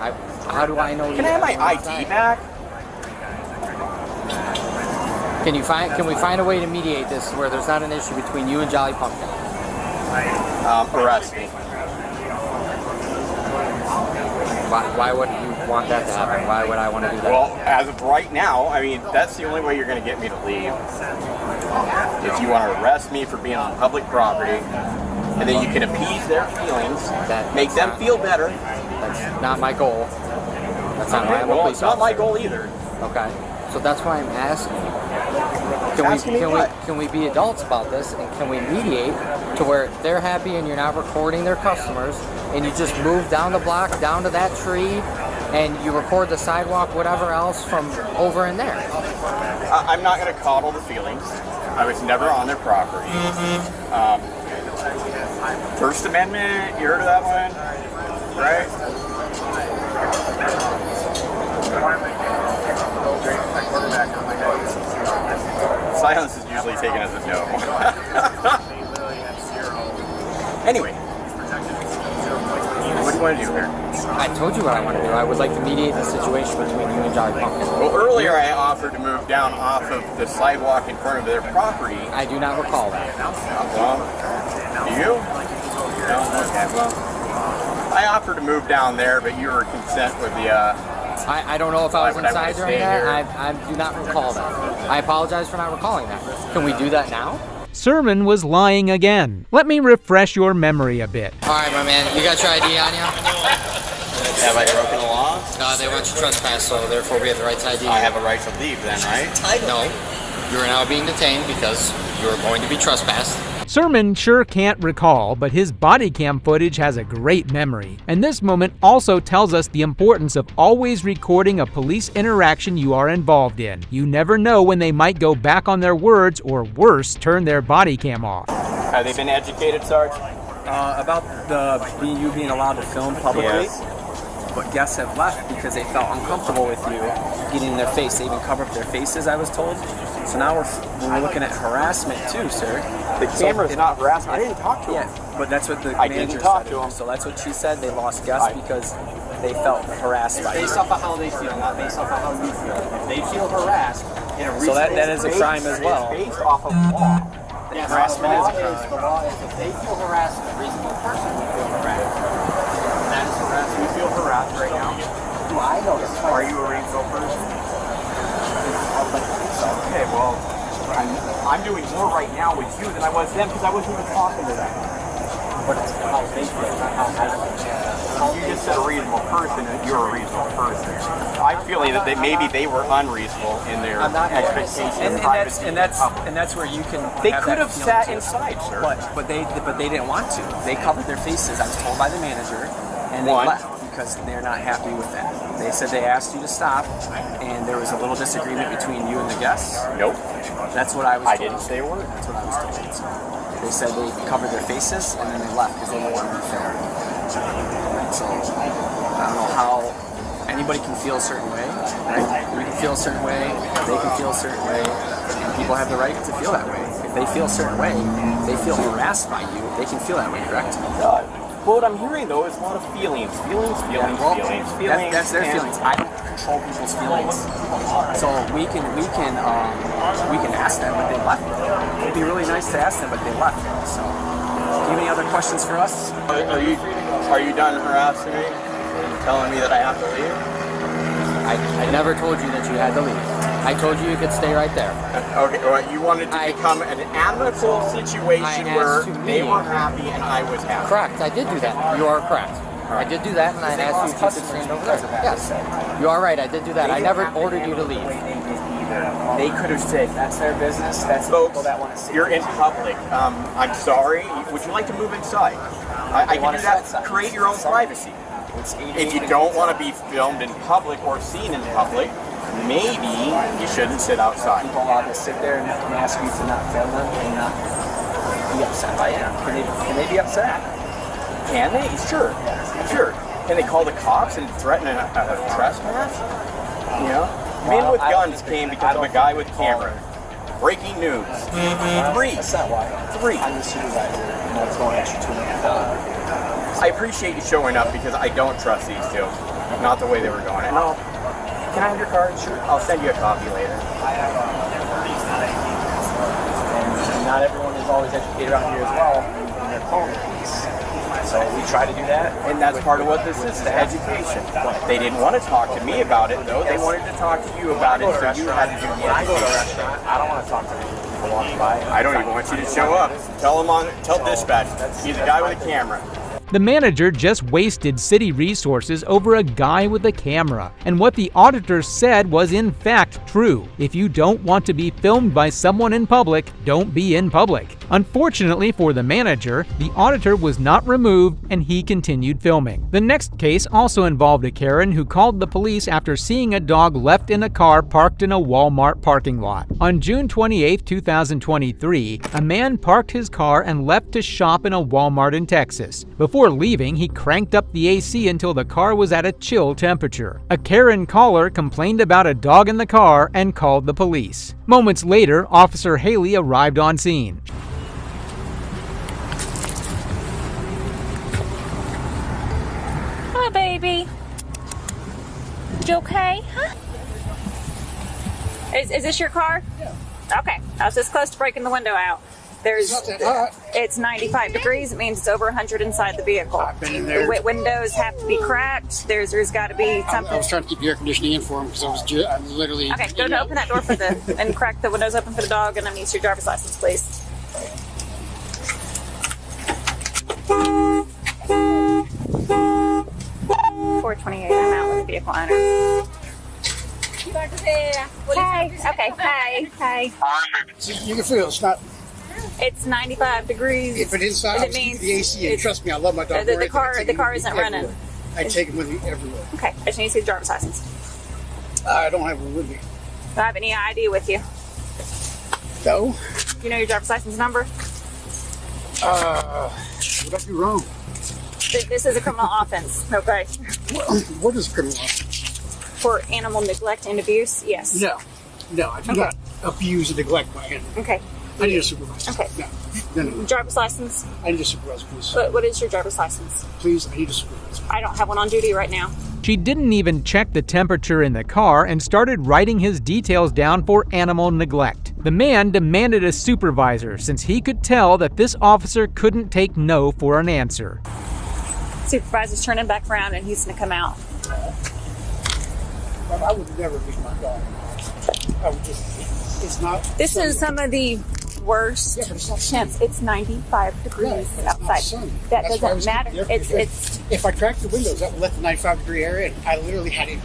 How do I know? Can I have my ID back? Can we find a way to mediate this where there's not an issue between you and Jolly Pumpkin? Arrest me. Why would you want that to happen? Why would I want to do that? Well, as of right now, I mean, that's the only way you're going to get me to leave. If you want to arrest me for being on public property, and then you can appease their feelings, make them feel better. That's not my goal. That's not why I'm a police it's not my officer. goal either. Okay, so that's why I'm asking. Can we be adults about this, and can we mediate to where they're happy and you're not recording their customers, and you just move down the block, down to that tree, and you record the sidewalk, whatever else from over in there? I'm not going to coddle the feelings. I was never on their property. First Amendment, you heard of that one? Right? Silence is usually taken as a no. Anyway, what do you want to do here? I told you what I want to do. I would like to mediate the situation between you and Jolly Pumpkin. Well, earlier I offered to move down off of the sidewalk in front of their property. I do not recall that. Well, do you? No? Okay, well, I offered to move down there, but you were consent with the, I don't know if I was inside during that. I do not recall that. I apologize for not recalling that. Can we do that now? Sermon was lying again. Let me refresh your memory a bit. All right, my man. You got your ID on you? Have I broken the law? No, they want you to trespass, so therefore we have the right to ID. I have a right to leave then, right? No. You are now being detained because you are going to be trespassed. Sermon sure can't recall, but his body cam footage has a great memory. And this moment also tells us the importance of always recording a police interaction you are involved in. You never know when they might go back on their words or worse, turn their body cam off. Have they been educated, Sarge? About you being allowed to film publicly? Yes. but guests have left because they felt uncomfortable with you getting in their face. They even covered up their faces, I was told. So now we're looking at harassment too, sir. The camera's not harassment. I didn't talk to him. Yeah, but that's what the I manager didn't talk said. to him. So that's what she said. They lost guests because they felt harassed by you. Based off of how they feel, not based off of how you feel. If they feel harassed in a reasonable So that is a crime as well. It's based off of law. Yes, harassment is a crime. The law is if they feel harassed, a reasonable person would feel harassed. That is harassment. You feel harassed right now? Do I know this? Are you a reasonable person? Okay, well, I'm doing more right now with you than I was then because I wasn't even talking to them. But it's how they feel, not how I feel. You just said a reasonable person, and you're a reasonable person. I'm feeling that maybe they were unreasonable in their expectations of privacy. And that's where you can. They could have sat inside, sir. But they didn't want to. They covered their faces. I was told by the manager, and they left because they're not happy with that. They said they asked you to stop, and there was a little disagreement between you and the guests. Nope. That's what I was told. I didn't say a word. That's what I was told. So they said they covered their faces, and then they left because they didn't want to be fair. So I don't know how anybody can feel a certain way. Right? You can feel a certain way. They can feel a certain way. And people have the right to feel that way. If they feel a certain way, they feel harassed by you. They can feel that way, correct? Well, what I'm hearing though is a lot of feelings. That's their feelings. I don't control people's feelings. So we can ask them, but they left. It'd be really nice to ask them, but they left. So, do you have any other questions for us? Are you done harassing me? Are you telling me that I have to leave? I never told you that you had to leave. I told you you could stay right there. Okay, well, you wanted to become an amicable situation where they were happy and I was happy. Correct, I did do that. You are correct. I did do that, and I asked you if you could stand over there. Yes, you are right. I did do that. I never ordered you to leave. They could have said that's their business. That's the people that want to see. You're in public. I'm sorry. Would you like to move inside? I can do that. Create your own privacy. If you don't want to be filmed in public or seen in public, maybe you shouldn't sit outside. People allowed to sit there and ask you to not film them and not be upset by it. Can they be upset? Can they? Sure. Can they call the cops and threaten a trespass? You know? Men with guns came because of a guy with camera. Breaking news. 3. That's not why. 3. I'm the supervisor, and it's going extra $2 million. I appreciate you showing up because I don't trust these two. Not the way they were going. And can I have your card? Sure. I'll send you a copy later. And not everyone is always educated around here as well in their phone piece. So we try to do that. And that's part of what this is education. They didn't want to talk to me about it, though. They wanted to talk to you about it, so you had to do the education. When I go to a restaurant, I don't want to talk to people walking by. I don't even want you to show up. Tell dispatch. He's a guy with a camera. The manager just wasted city resources over a guy with a camera. And what the auditor said was in fact true. If you don't want to be filmed by someone in public, don't be in public. Unfortunately for the manager, the auditor was not removed and he continued filming. The next case also involved a Karen who called the police after seeing a dog left in a car parked in a Walmart parking lot. On June 28, 2023, a man parked his car and left to shop in a Walmart in Texas. Before leaving, he cranked up the AC until the car was at a chill temperature. A Karen caller complained about a dog in the car and called the police. Moments later, Officer Haley arrived on scene. Hi, baby. You okay? Huh? Is this your car? Yeah. Okay. I was this close to breaking the window out. It's 95 degrees. It means it's over 100 inside the vehicle. The windows have to be cracked. There's got to be something. I was trying to keep the air conditioning in for him because I was literally. Okay, go to open that door and crack the windows open for the dog, and I need your driver's license, please. $428. I'm out with the vehicle owner. Hey. Okay. Hey. You can feel it's not. It's 95 degrees. If it is inside, it means the AC. And trust me, I love my dog. The car isn't running. I take him with me everywhere. Okay. I just need to see the driver's license. I don't have one with me. Do I have any ID with you? No. You know your driver's license number? Would I be wrong? This is a criminal offense, okay? What is criminal offense? For animal neglect and abuse, yes. No, I do not abuse and neglect my animal. Okay. I need a supervisor. Okay. No. Driver's license? I need a supervisor, please. What is your driver's license? Please, I need a supervisor. I don't have one on duty right now. She didn't even check the temperature in the car and started writing his details down for animal neglect. The man demanded a supervisor since he could tell that this officer couldn't take no for an answer. Supervisor's turning back around and he's going to come out. I would never leave my dog. I would just, it's not. This is some of the worst temps. It's 95 degrees outside. That doesn't matter. It's. If I cracked the windows, that would let the 95 degree air in. I literally had it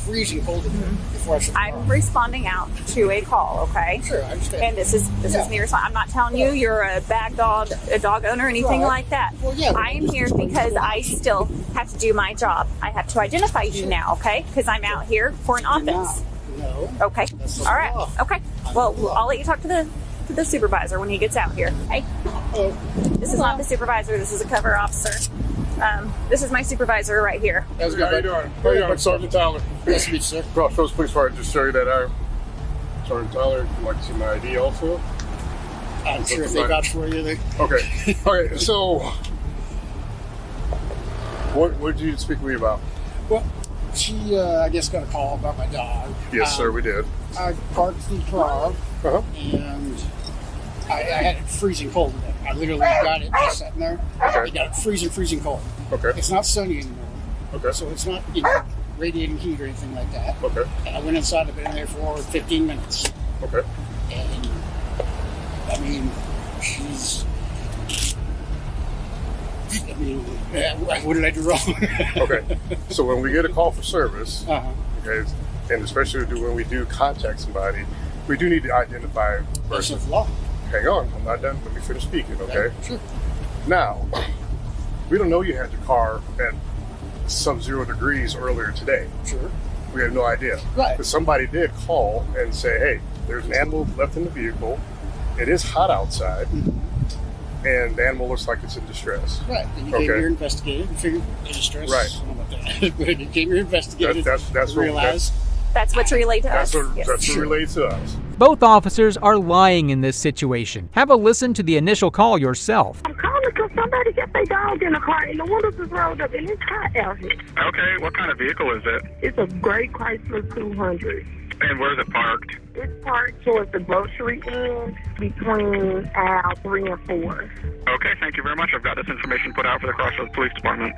freezing cold in there before I shut the car. I'm responding out to a call, okay? Sure, I understand. And this is me responding. I'm not telling you you're a bad dog, a dog owner, or anything like that. Well, yeah, I am here because I still have to do my job. I have to identify you now, okay? Because I'm out here for an offense. No. Okay. All right. Okay. Well, I'll let you talk to the supervisor when he gets out here. Hey. This is not the supervisor. This is a cover officer. This is my supervisor right here. How's it going? How you doing? How you doing, Sergeant Tyler? Nice to meet you, sir. Crossroads Police Fire, just show you that I'm Sergeant Tyler. Would you like to see my ID also? I'm sure if they vouch for you, they... Okay. Okay, so what did you speak with me about? Well, she, I guess, got a call about my dog. Yes, sir, we did. I parked the car, and I had it freezing cold today. I literally got it just sitting there. Okay. I got it freezing cold. Okay. It's not sunny anymore. Okay. So it's not, radiating heat or anything like that. Okay. And I went inside, I've been in there for 15 minutes. Okay. And, I mean, she's... what did I do wrong? Okay. So when we get a call for service, okay, and especially when we do contact somebody, we do need to identify a person. Law. Hang on, I'm not done. Let me finish speaking, okay? Sure. Now, we don't know you had your car at sub-0 degrees earlier today. Sure. We have no idea. Right. But somebody did call and say, hey, there's an animal left in the vehicle. It is hot outside. And the animal looks like it's in distress. Right. And you came here investigated and figured in distress. Right. I don't know about that. But you came here investigated that's realized. That's what's relayed to us. That's what relayed to us. Both officers are lying in this situation. Have a listen to the initial call yourself. I'm calling because somebody got their dog in the car and the windows is rolled up and it's hot out here. Okay, what kind of vehicle is it? It's a gray Chrysler 200. And where's it parked? It's parked towards the grocery end between aisle 3 and 4. Okay, thank you very much. I've got this information put out for the Crossroads Police Department.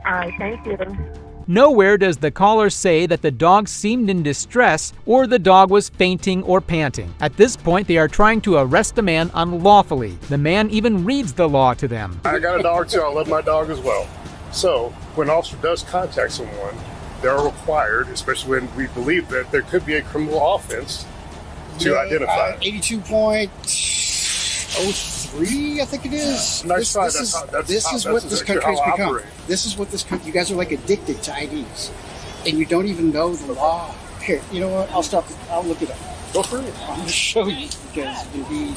All right, thank you. Nowhere does the caller say that the dog seemed in distress or the dog was fainting or panting. At this point, they are trying to arrest the man unlawfully. The man even reads the law to them. I got a dog too. I love my dog as well. So when an officer does contact someone, they're required, especially when we believe that there could be a criminal offense, to identify. 82.03, I think it is. This is what this country's become. This is what this country. You guys are like addicted to IDs, and you don't even know the law. Here, you know what? I'll look it up. Go for it. I'm going to show you because you'll be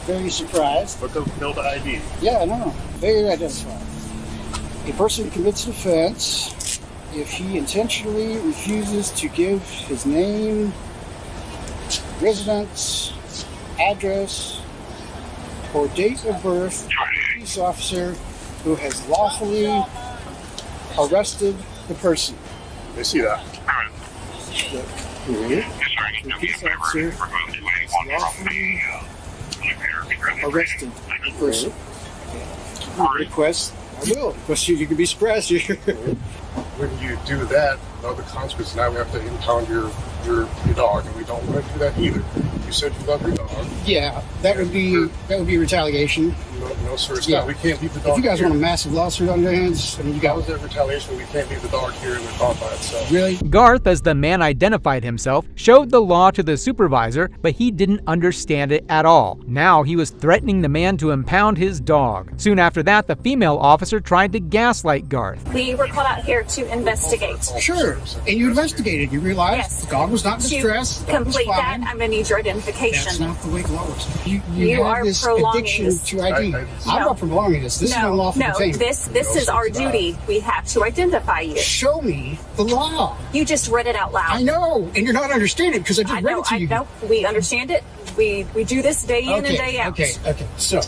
very surprised. Look up build ID. Yeah, I know. Very identified. A person commits an offense if he intentionally refuses to give his name, residence, address, or date of birth to a police officer who has lawfully arrested the person. They see that. The police officer has lawfully arrested the person. Request, I will. Request you can be surprised here. When you do that, the consequence, now we have to impound your dog, and we don't want to do that either. You said you love your dog. Yeah, that would be retaliation. No, sir, it's not. We can't leave the dog. If you guys here. want a massive lawsuit on your hands, I mean, you got. How is that retaliation? We can't leave the dog here in the car by itself. Really? Garth, as the man identified himself, showed the law to the supervisor, but he didn't understand it at all. Now he was threatening the man to impound his dog. Soon after that, the female officer tried to gaslight Garth. We were called out here to investigate. Sure, and you investigated. You realized the dog was not in distress. To complete that, I'm going to need your identification. That's not the way it works. You You have are this prolonging addiction this. to ID. me. I'm not prolonging this. This is unlawful detainment. This is our duty. We have to identify you. Show me the law. You just read it out loud. I know, and you're not understanding because I just read it to you. I know. We understand it. We do this day in and day out. Okay. So,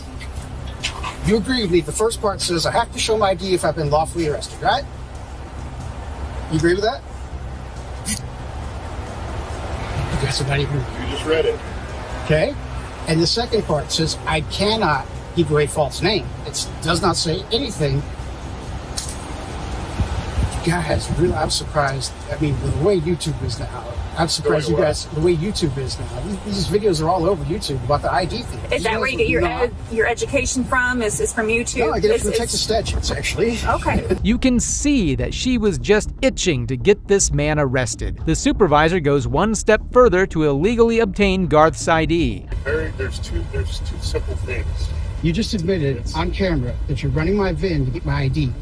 you agree with me. The first part says I have to show my ID if I've been lawfully arrested, right? You agree with that? You guys are not even... You just read it. Okay. And the second part says I cannot give away false name. It does not say anything. Guys, really, I'm surprised. I mean, the way YouTube is now, I'm surprised you guys, the way YouTube is now. These videos are all over YouTube about the ID thing. Is that where you get your education from? Is from YouTube? No, I get it from Texas statutes, actually. Okay. You can see that she was just itching to get this man arrested. The supervisor goes one step further to illegally obtain Garth's ID. There's two simple things. You just admitted on camera that you're running my VIN to get my ID.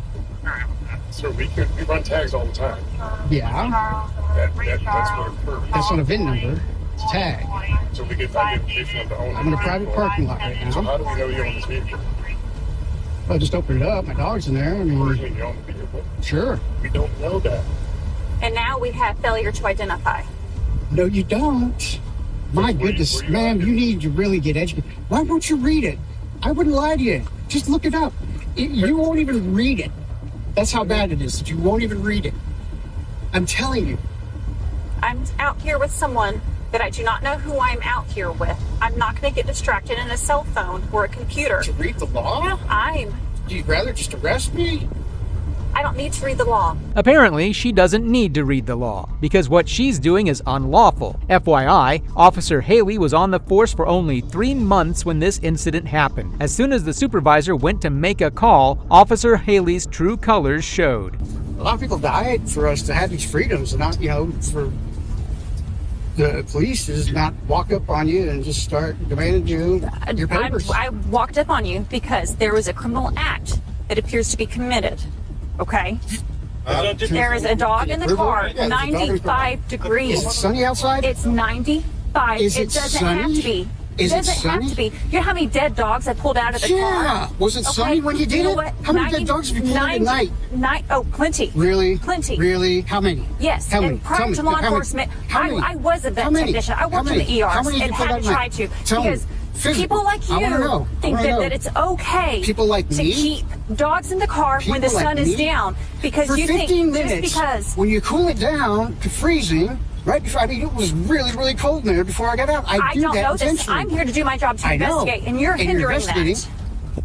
So we run tags all the time. Yeah. That's what occurs. That's not a VIN number. It's a tag. So we get identification of the owner. I'm in a private parking lot right now. So how do we know you own this vehicle? Well, just open it up. My dog's in there. I mean, you own the vehicle? Sure. We don't know that. And now we have failure to identify. No, you don't. My goodness, ma'am, you need to really get educated. Why won't you read it? I wouldn't lie to you. Just look it up. You won't even read it. That's how bad it is that you won't even read it. I'm telling you. I'm out here with someone that I do not know who I'm out here with. I'm not going to get distracted in a cell phone or a computer. To read the law? Do you rather just arrest me? I don't need to read the law. Apparently, she doesn't need to read the law, because what she's doing is unlawful. FYI, Officer Haley was on the force for only 3 months when this incident happened. As soon as the supervisor went to make a call, Officer Haley's true colors showed. A lot of people died for us to have these freedoms and not, for the police to not walk up on you and just start demanding your papers. I walked up on you because there was a criminal act that appears to be committed. Okay? There is a dog in the car, 95 degrees. Is it sunny outside? It's 95. Is it doesn't sunny? have to be. It doesn't have to be. You know how many dead dogs I pulled out of the car? Yeah. Was it sunny when you did it? How many dead dogs have you pulled out at night? Oh, plenty. Really? Plenty. Really? How many? Yes. How many? And prior to law enforcement, I was a vet technician. I worked in the ERs and had to try to. Because people like you think that it's okay to keep dogs in the car when the sun is down. Because for you 15 think minutes, just because when you cool it down to freezing, right before, it was really, really cold in there before I got out. I do don't that know this. intentionally. I'm here to do my job to investigate, and you're hindering that.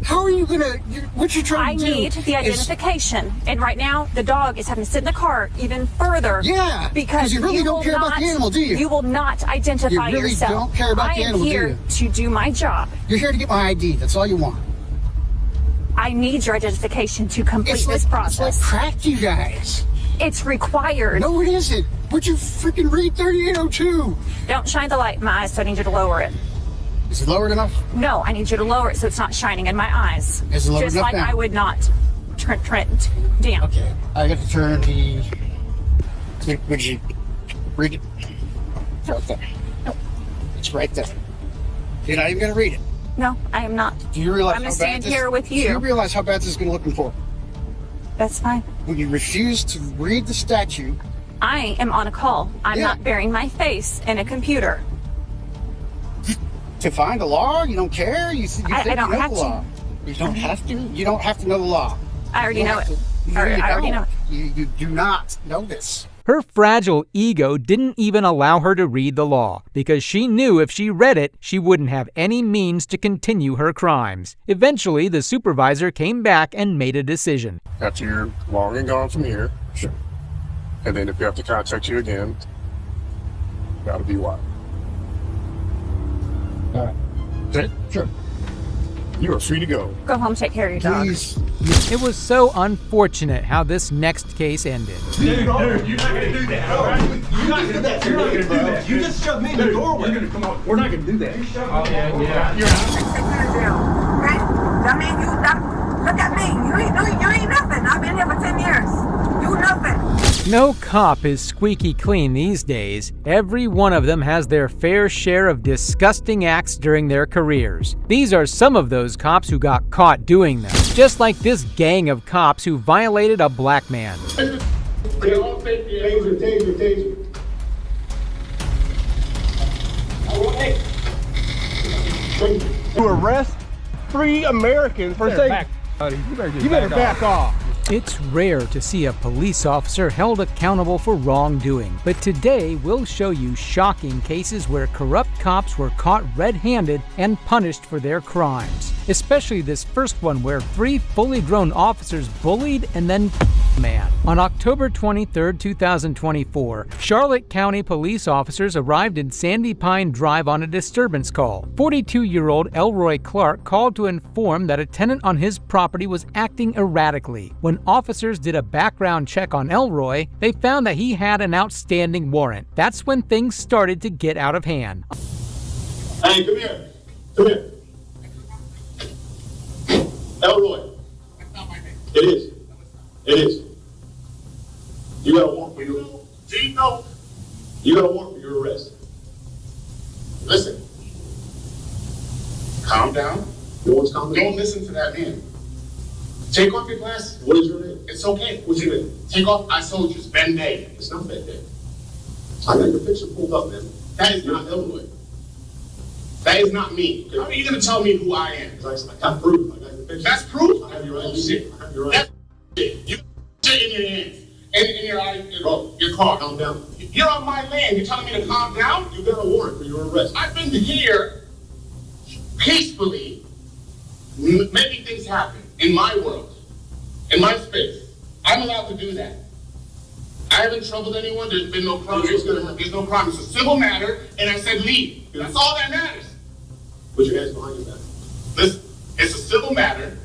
How are you gonna? What you're trying to do? I need the identification, and right now the dog is having to sit in the car even further. Yeah, because you really don't care about the animal, do you? You will not identify you really yourself. Don't care about the animal, I am here to do my job. You're here to get my ID. That's all you want. I need your identification to complete this process. It's like crack, you guys. It's required. No, it isn't. Would you freaking read 3802? Don't shine the light in my eyes, so I need you to lower it. Is it lowered enough? No, I need you to lower it so it's not shining in my eyes. Is it lowered Just enough like now? I would not turn it down. Okay, I got to turn the... Would you read it? Right there. No. It's right there. You're not even going to read it. No, I am not. Do you realize I'm going how to stand bad this, here with you. Do you realize how bad this is going to look in court? That's fine. When you refuse to read the statute... I am on a call. I'm not burying my face in a computer. To find a law? You don't care? You think I don't you know have the to. law. You don't have to? You don't have to know the law. I already know it. I already know it. You do not know this. Her fragile ego didn't even allow her to read the law, because she knew if she read it, she wouldn't have any means to continue her crimes. Eventually, the supervisor came back and made a decision. After you're long and gone from here, sure. And then if we have to contact you again, that'll be why. All right. Okay, sure. You are free to go. Go home, take care of your dog. It was so unfortunate how this next case ended. Dude, you're not going to do that, all right? You're not going to do that. You're not going to do that. You just shoved me in the doorway. You're going to come on. We're not going to do that. Oh, yeah. You're out. Okay? I mean, look at me. You ain't nothing. I've been here for 10 years. You nothing. No cop is squeaky clean these days. Every one of them has their fair share of disgusting acts during their careers. These are some of those cops who got caught doing them, just like this gang of cops who violated a black man. Taser. To arrest 3 Americans for saying, you better back off. It's rare to see a police officer held accountable for wrongdoing, but today we'll show you shocking cases where corrupt cops were caught red-handed and punished for their crimes. Especially this first one where 3 fully grown officers bullied and then man. On October 23, 2024, Charlotte County police officers arrived in Sandy Pine Drive on a disturbance call. 42-year-old Elroy Clark called to inform that a tenant on his property was acting erratically. When officers did a background check on Elroy, they found that he had an outstanding warrant. That's when things started to get out of hand. Hey, come here. Come here. Elroy. It is. It is. You got a warrant for your Gino. You got a warrant for your arrest. Listen. Calm down. No one's calm down. Don't listen to that man. Take off your glasses. What is your name? It's okay. What's your name? Take off. I told you it's Ben Day. It's not Ben Day. I got your picture pulled up, man. That is not Elroy. That is not me. How are you going to tell me who I am? I got proof. I got your picture. That's proof? I have your ID. Shit. I have your ID. That's shit. You shit in your hands. In your ID. Bro, your car. Calm down. You're on my land. You're telling me to calm down? You got a warrant for your arrest. I've been here peacefully making things happen in my world, in my space. I'm allowed to do that. I haven't troubled anyone. There's been no crime. There's no crime. It's a civil matter, and I said leave. That's all that matters. Put your hands behind your back. Listen, it's a civil matter.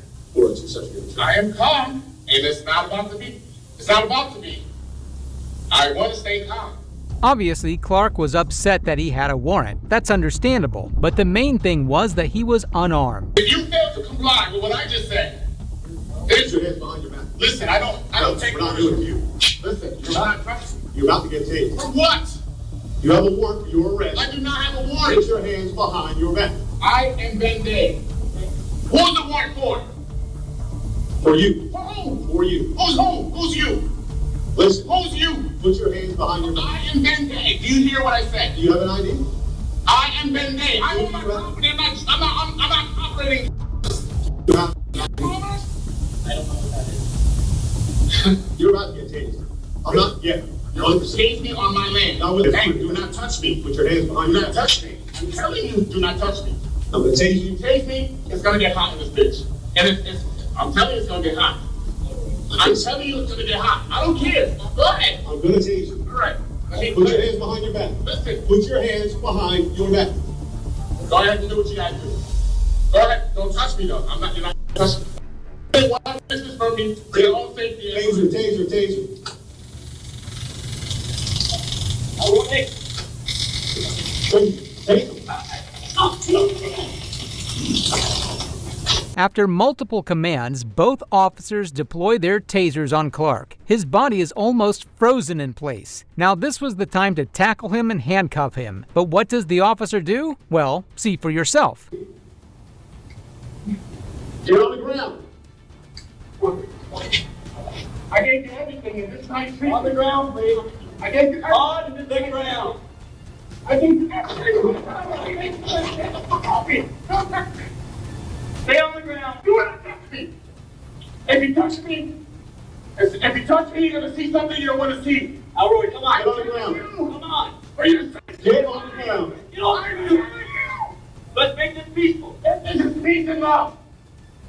I am calm, and it's not about to be. It's not about to be. I want to stay calm. Obviously, Clark was upset that he had a warrant. That's understandable. But the main thing was that he was unarmed. If you fail to comply with what I just said, put your hands behind your back. Listen, I don't take orders from you. Listen, you're about to get tased. For what? You have a warrant for your arrest. I do not have a warrant. Put your hands behind your back. I am Ben Day. Who's the warrant for? For you. For who? For you. Who's who? Who's you? Listen. Who's you? Put your hands behind your back. I am Ben Day. Do you hear what I said? Do you have an ID? I am Ben Day. I own my property. I'm not operating. I don't know what that is. You're about to get tased. I'm not yet. You're going to tase me on my land. No, hey, do not touch me. Put your hands behind you. Do not touch me. I'm telling you, do not touch me. I'm going to tase you. Tase me, it's going to get hot in this bitch. And I'm telling you, it's going to get hot. I'm telling you, it's going to get hot. I don't care. Go ahead. I'm going to tase you. All right. Put your hands behind your back. Listen. Put your hands behind your back. Go ahead and do what you got to do. Go ahead. Don't touch me, though. You're not going to touch me. Hey, what business for me? For your own safety. Taser. I want it. After multiple commands, both officers deploy their tasers on Clark. His body is almost frozen in place. Now this was the time to tackle him and handcuff him. But what does the officer do? Well, see for yourself. Get on the ground. I gave you everything in this nice street. On the ground, please. I gave you on the ground. I gave you everything. Stay on the ground. Do not touch me. If you touch me, you're gonna see something you don't want to see. Elroy, come on. Get on the ground. Come on. Get on the ground. Get on the ground. Let's make this peaceful. This is peace and love.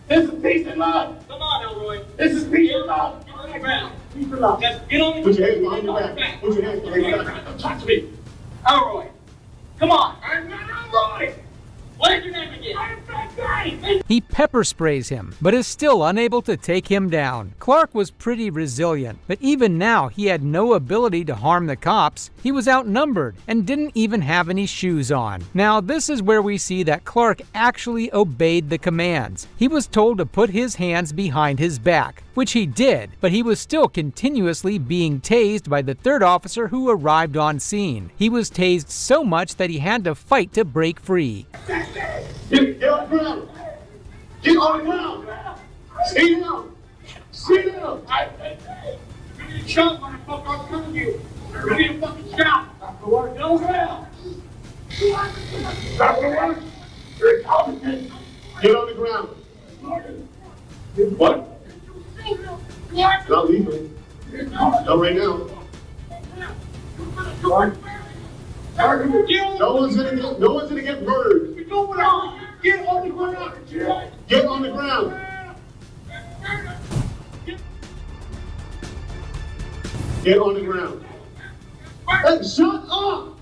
This is peace and love. Come on, Elroy. This is peace and love. Get on the ground. Peace and love. Just get on the ground. Put your hands behind your back. Put your hands behind your back. Don't touch me. Elroy. Come on. I'm not Elroy. What is your name again? I'm Ben He pepper sprays him, but is still unable to take him down. Clark was pretty resilient, but even now he had no ability to harm the cops. He was outnumbered and didn't even have any shoes on. Now this is where we see that Clark actually obeyed the commands. He was told to put his hands behind his back, which he did, but he was still continuously being tased by the third officer who arrived on scene. He was tased so much that he had to fight to break free. Get on the ground. Get on the ground. Stay down. Stay down. You need a shot, motherfucker. I'm telling you. You need a fucking shot. Stop the work. Get on the ground. Stop the work. Get on the ground. What? Not legally. Not right now. No one's gonna get murdered. Get on the ground. Get on the ground. Get on the ground. Hey, shut up!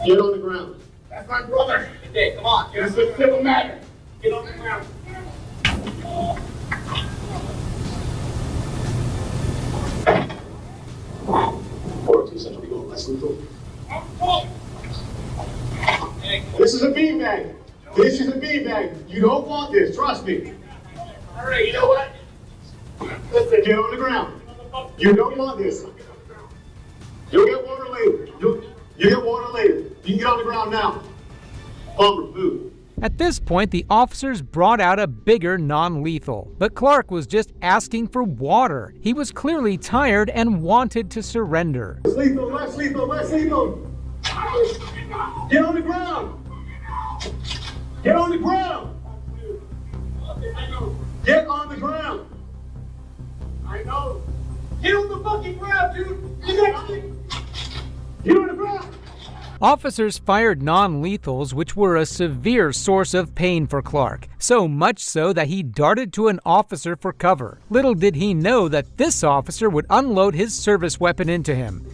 Get on the ground. That's my brother. Hey, come on. It's a civil matter. Get on the ground. This is a beanbag. This is a beanbag. You don't want this. Trust me. All right. You know what? Listen. Get on the ground. You don't want this. You'll get water later. You'll get water later. You can get on the ground now. Hunger, food. At this point, the officers brought out a bigger non-lethal, but Clark was just asking for water. He was clearly tired and wanted to surrender. Less lethal, less lethal, less lethal. Get on the ground. Get on the ground. Get on the ground. I know. Get on the fucking ground, dude. Get on the ground. Officers fired non-lethals, which were a severe source of pain for Clark, so much so that he darted to an officer for cover. Little did he know that this officer would unload his service weapon into him.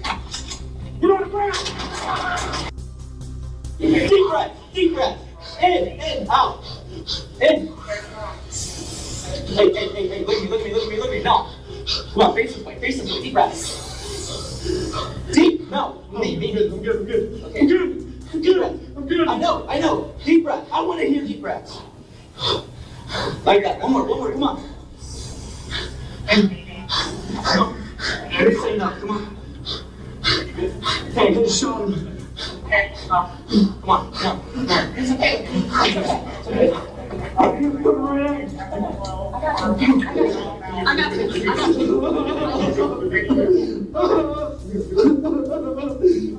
Get on the ground! Deep breath, deep breath. In, out. In. Hey, look at me. No. Come on, face this way, deep breath. Deep, no, me. I'm good. Okay. I'm good. I know. Deep breath. I want to hear deep breaths. Like that. One more. Come on. I didn't say enough. Come on. Hey, just show him. Hey, stop. Come on. It's okay. I got you.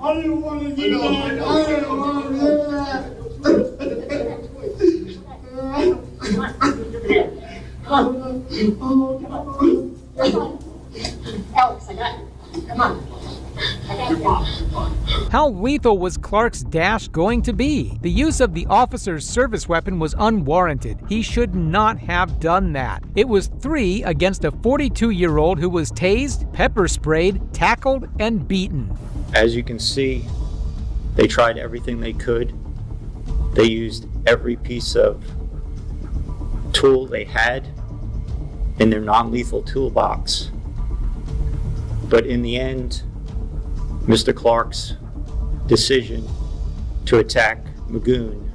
I didn't want to do that. Alex, I got you. Come on. How lethal was Clark's dash going to be? The use of the officer's service weapon was unwarranted. He should not have done that. It was 3 against a 42-year-old who was tased, pepper sprayed, tackled, and beaten. As you can see, they tried everything they could. They used every piece of tool they had in their non-lethal toolbox. But in the end, Mr. Clark's decision to attack Magoon,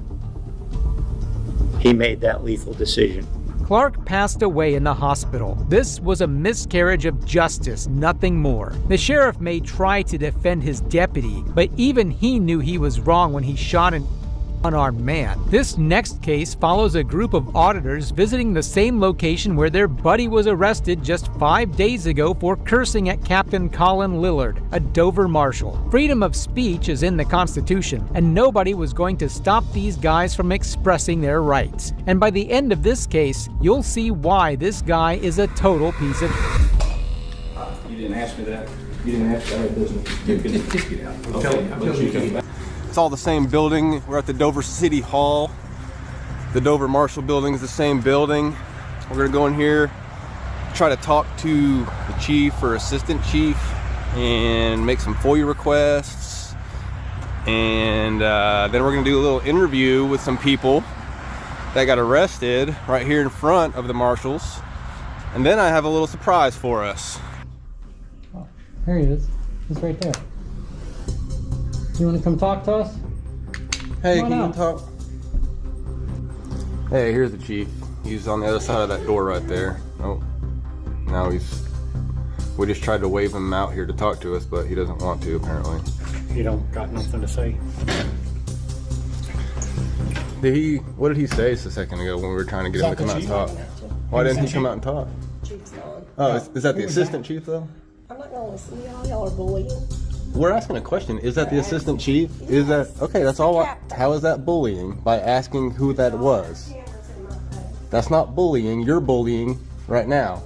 he made that lethal decision. Clark passed away in the hospital. This was a miscarriage of justice, nothing more. The sheriff may try to defend his deputy, but even he knew he was wrong when he shot an unarmed man. This next case follows a group of auditors visiting the same location where their buddy was arrested just 5 days ago for cursing at Captain Colin Lillard, a Dover marshal. Freedom of speech is in the Constitution, and nobody was going to stop these guys from expressing their rights. And by the end of this case, you'll see why this guy is a total piece of You didn't ask me that. You didn't ask me that business. Just get out. I'm telling you. It's all the same building. We're at the Dover City Hall. The Dover Marshal Building is the same building. We're gonna go in here, try to talk to the chief or assistant chief and make some FOIA requests And then we're gonna do a little interview with some people that got arrested right here in front of the marshals. And then I have a little surprise for us. Oh, there he is. He's right there. You want to come talk to us? Hey, can you talk? Hey, here's the chief. He's on the other side of that door right there. Oh, now we just tried to wave him out here to talk to us, but he doesn't want to, apparently. He don't got nothing to say. What did he say just a second ago when we were trying to get him to come out and talk? Why didn't he come out and talk? Chief's gone. Oh, is that the assistant chief though? I'm not gonna listen to y'all. Y'all are bullying. We're asking a question. Is that the assistant chief? Is that okay? That's all. How is that bullying? By asking who that was. That's not bullying. You're bullying right now.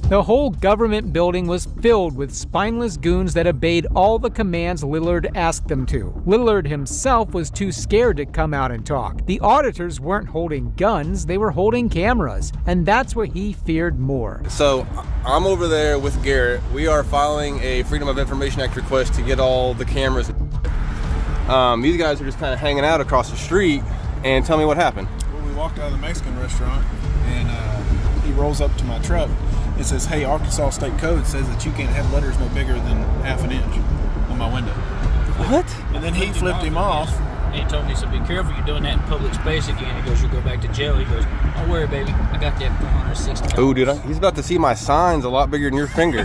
The whole government building was filled with spineless goons that obeyed all the commands Lillard asked them to. Lillard himself was too scared to come out and talk. The auditors weren't holding guns, they were holding cameras, and that's what he feared more. So I'm over there with Garrett. We are filing a Freedom of Information Act request to get all the cameras. These guys are just kind of hanging out across the street, and tell me what happened. Well, we walked out of the Mexican restaurant, and he rolls up to my truck. It says, hey, Arkansas State Code says that you can't have letters no bigger than ½ an inch on my window. What? And then he flipped him off. And he told me, so be careful, you're doing that in public space again. He goes, you'll go back to jail. He goes, don't worry, baby, I got that $460. Oh, dude, he's about to see my signs a lot bigger than your finger.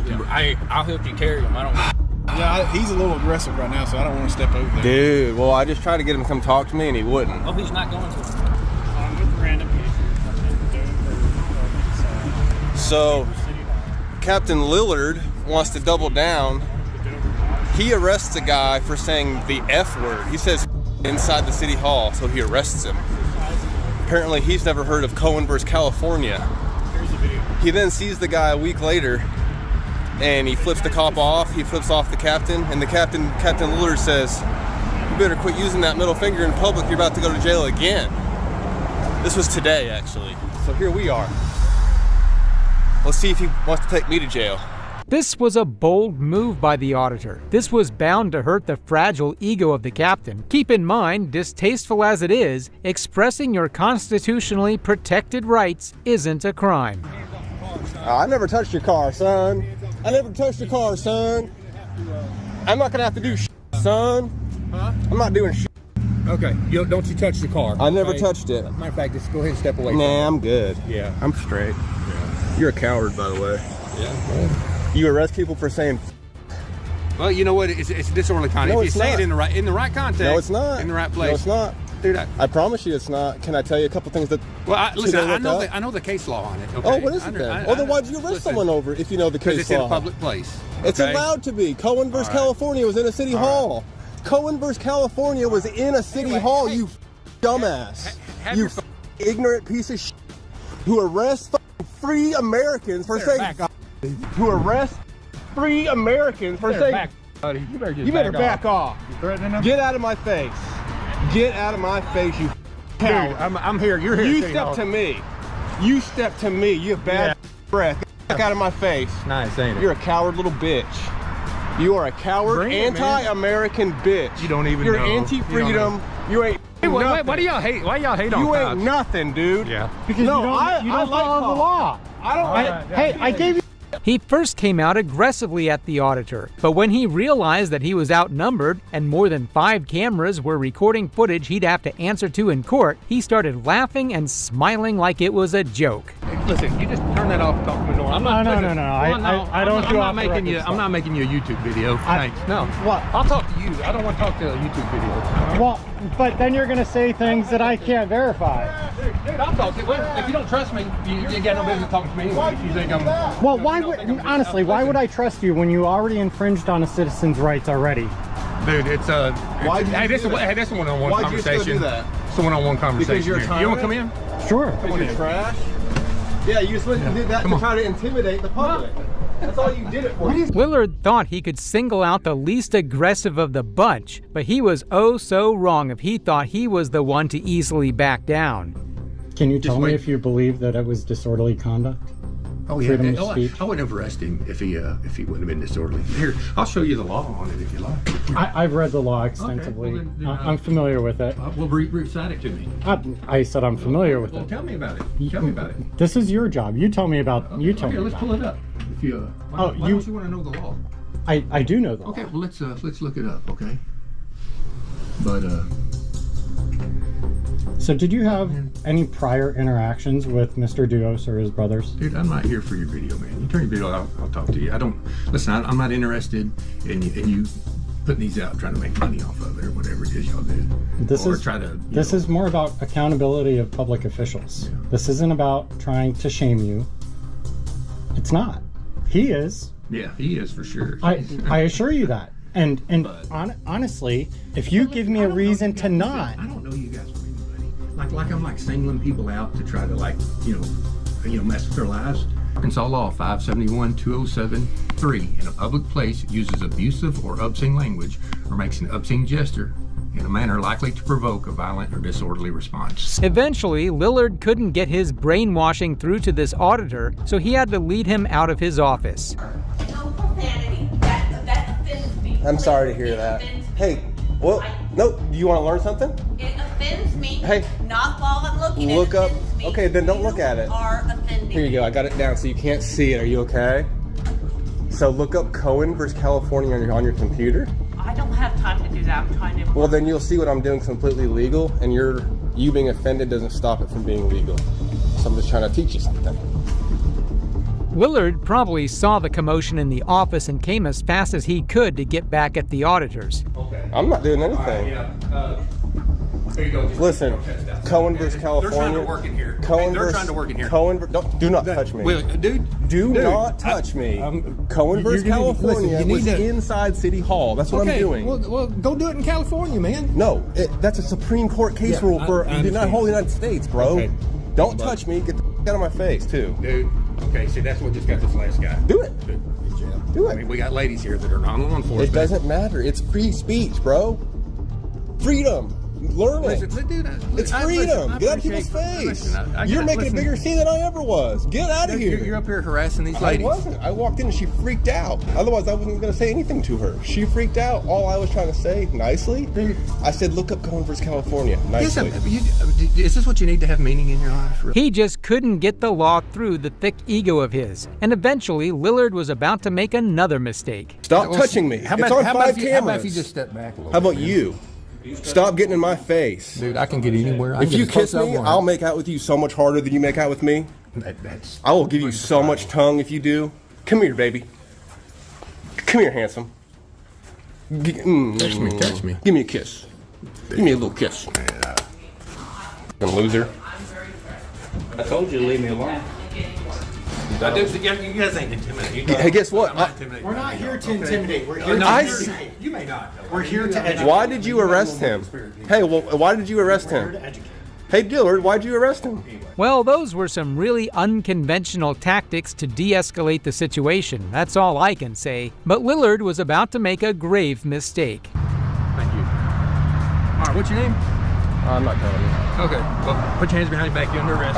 Yeah, I'll help you carry them. I don't. Yeah, he's a little aggressive right now, so I don't want to step over there. Dude, well, I just tried to get him to come talk to me, and he wouldn't. Oh, he's not going to. So, Captain Lillard wants to double down. He arrests a guy for saying the F word. He says inside the city hall, so he arrests him. Apparently, he's never heard of Cohen versus California. He then sees the guy a week later, and he flips the cop off. He flips off the captain, and Captain Lillard says, "You better quit using that middle finger in public. You're about to go to jail again." This was today, actually. So here we are. Let's see if he wants to take me to jail. This was a bold move by the auditor. This was bound to hurt the fragile ego of the captain. Keep in mind, distasteful as it is, expressing your constitutionally protected rights isn't a crime. I never touched your car, son. I never touched your car, son. I'm not gonna have to do shit, son. Huh? I'm not doing shit. Okay, don't you touch the car. I never touched it. Matter of fact, just go ahead and step away. Nah, I'm good. Yeah. I'm straight. Yeah. You're a coward, by the way. Yeah. You arrest people for saying. Well, you know what? It's disorderly conduct. No, if you it's say not. it in the right context. No, it's not. In the right place. No, it's not. Dude, I promise you, it's not. Can I tell you a couple things that? Well, listen, I know know the case law on it. Okay? Oh, what is it then? Well, then why'd you arrest someone over if you know the case law? Because it's in a public place. It's allowed to be. Cohen versus California was in a city hall. Cohen versus California was in a city hall. You dumbass. You ignorant piece of shit who arrests free Americans for saying. Who arrests free Americans for saying. You better back off. You threatening them? Get out of my face. Get out of my face, you coward. Dude, I'm here. You're here. You step to me. You step to me. You have bad breath. Get the fuck out of my face. Nice, ain't it? You're a coward little bitch. You are a coward, anti-American bitch. You don't even You're know. anti-freedom. You ain't Hey, nothing. why do y'all hate? Why y'all hate on You cops? ain't nothing, dude. Yeah. Because you don't follow the law. I don't. I gave you. He first came out aggressively at the auditor, but when he realized that he was outnumbered and more than 5 cameras were recording footage he'd have to answer to in court, he started laughing and smiling like it was a joke. Listen, you just turn that off and talk to me normal. No. I don't do I'm not making you a YouTube video. Thanks. No. What? I'll talk to you. I don't want to talk to a YouTube video. Well, but then you're going to say things that I can't verify. Dude, I'll talk to you. If you don't trust me, you got no business talking to me anyway. If you think I'm... Well, honestly, why would I trust you when you already infringed on a citizen's rights already? Dude, it's hey, this is a one-on-one Why'd conversation. you still do that? It's a one-on-one conversation. Because you're You want to come in? Sure. Come on, trash. Yeah, you did that to try to intimidate the public. That's all you did it for. Lillard thought he could single out the least aggressive of the bunch, but he was oh so wrong if he thought he was the one to easily back down. Can you tell me if you believe that it was disorderly conduct? Oh yeah, freedom of speech. I wouldn't have arrested him if he wouldn't have been disorderly. Here, I'll show you the law on it if you like. I've read the law extensively. Okay, well, then, I'm familiar with it. Well, recite it to me. I said I'm familiar with it. Tell me about it. Tell me about it. This is your job. You tell me about. Okay, You tell me. let's about pull it up. If you, why don't you want to know the law? I do know the law. Okay, well let's look it up. Okay. But So did you have any prior interactions with Mr. Duos or his brothers? dude, I'm not here for your video, man. You turn your video, I'll talk to you. I don't listen. I'm not interested in you putting these out, trying to make money off of it or whatever it is y'all do. This is more about accountability of public officials. Yeah. This isn't about trying to shame you. It's not. He is. Yeah, he is for sure. I assure you that. And honestly, if you give me a reason to not, I don't know you guys from anybody. Like I'm singling people out to try to mess with their lives. Arkansas Law 571-207-3. In a public place, uses abusive or obscene language or makes an obscene gesture in a manner likely to provoke a violent or disorderly response. Eventually, Lillard couldn't get his brainwashing through to this auditor, so he had to lead him out of his office. No profanity. That offends me. I'm sorry to hear that. Hey, well, no, do you want to learn something? It offends me. Hey. Not while I'm looking Look at it. up. Offends me. Okay, then don't look at it. You are offending. Here you go. I got it down so you can't see it. Are you okay? So look up Cohen versus California on your computer. I don't have time to do that. I'm trying to. Well, then you'll see what I'm doing completely legal, and you being offended doesn't stop it from being legal. So I'm just trying to teach you something. Lillard probably saw the commotion in the office and came as fast as he could to get back at the auditors. Okay. I'm not doing anything. There you go. Listen, Cohen versus California. They're trying to work in here. Cohen They're versus, trying to work in here. Do not touch me. Do not touch me. Cohen versus California was inside City Hall. That's what I'm doing. Well, go do it in California, man. No, that's a Supreme Court case rule for the whole United States, bro. Okay. Don't touch me. Get the out of my face, too. Dude, okay, see, that's what just got this last guy. Do it. Do it. I mean, we got ladies here that are non-law enforcement. It doesn't matter. It's free speech, bro. Freedom. Learn it. It's freedom. Get out of people's face. You're making a bigger scene than I ever was. Get out of here. You're up here harassing these ladies. I wasn't. I walked in and she freaked out. Otherwise, I wasn't going to say anything to her. She freaked out. All I was trying to say, nicely, I said, look up Cohen versus California. Nicely. Is this what you need to have meaning in your life? Really? He just couldn't get the law through the thick ego of his. And eventually, Lillard was about to make another mistake. Stop touching me. It's on 5 cameras. How about if you just step back a little How about you? Stop getting in my face. Dude, I can get anywhere. If you kiss me, I'll make out with you so much harder than you make out with me. I will give you so much tongue if you do. Come here, baby. Come here, handsome. Touch me. Give me a kiss. Give me a little kiss. Loser. I told you to leave me alone. You guys ain't intimidating. Hey, guess what? We're not here to intimidate. We're here You may not. We're here to educate. Why did you arrest him? Hey, well, why did you arrest him? Hey, Dillard, why'd you arrest him? Well, those were some really unconventional tactics to de-escalate the situation. That's all I can say. But Lillard was about to make a grave mistake. Thank you. All right, what's your name? I'm not telling you. Okay, well, put your hands behind your back. You're under arrest.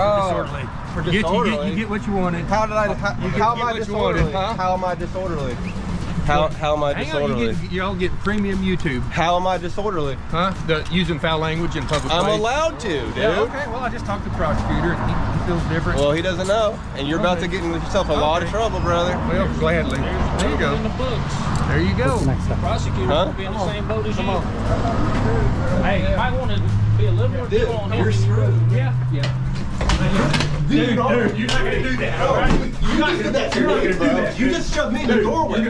Disorderly. You get what you wanted. How am I disorderly? How am I disorderly? How am I disorderly? Y'all get premium YouTube. How am I disorderly? Huh? Using foul language in public I'm place. allowed to, dude. Yeah, okay, well, I just talked to the prosecutor and he feels different. Well, he doesn't know. And you're about to get into yourself a lot of trouble, brother. Well, gladly. There you go. In the books. There you go. The prosecutor will be in the same boat as you. Hey, you might want to be a little more deal on him. You're screwed. Yeah. Dude, you're not going to do that, all right? You just did that to me, bro. You just shoved me in the doorway.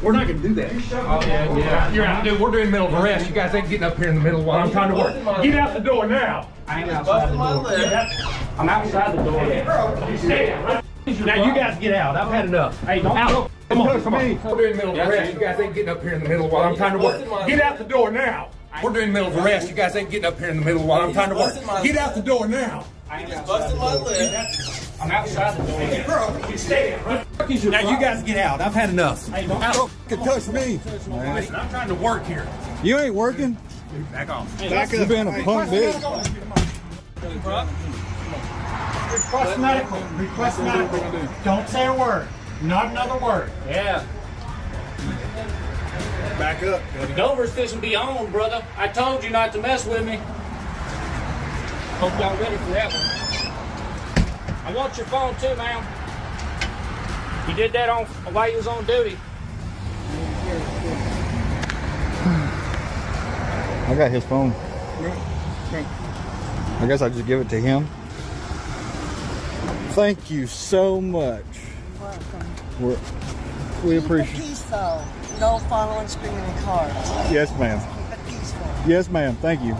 We're not going to do that. Oh, yeah. You're out. Dude, we're doing middle of arrest. You guys ain't getting up here in the middle while I'm trying to work. Get out the door now. I ain't outside the door. I'm outside the door. Now you guys get out. I've had enough. Hey, don't out. Come on. We're doing middle of arrest. You guys ain't getting up here in the middle while I'm trying to work. Get out the door now. We're doing middle of arrest. You guys ain't getting up here in the middle while I'm trying to work. Get out the door now. I'm outside the door. Now you guys get out. I've had enough. Hey, don't touch me. I'm trying to work here. You ain't working. Back off. Back up. You being a punk bitch. Request medical. Request medical. Don't say a word. Not another word. Yeah. Back up. The Dover's fixing to be on, brother. I told you not to mess with me. Hope y'all ready for that one. I want your phone too, ma'am. You did that on while you was on duty. I got his phone. I guess I just give it to him. Thank you so much. We appreciate it. Peaceful. No following, screaming in cars. Yes, ma'am. Keep it peaceful. Yes, ma'am. Thank you.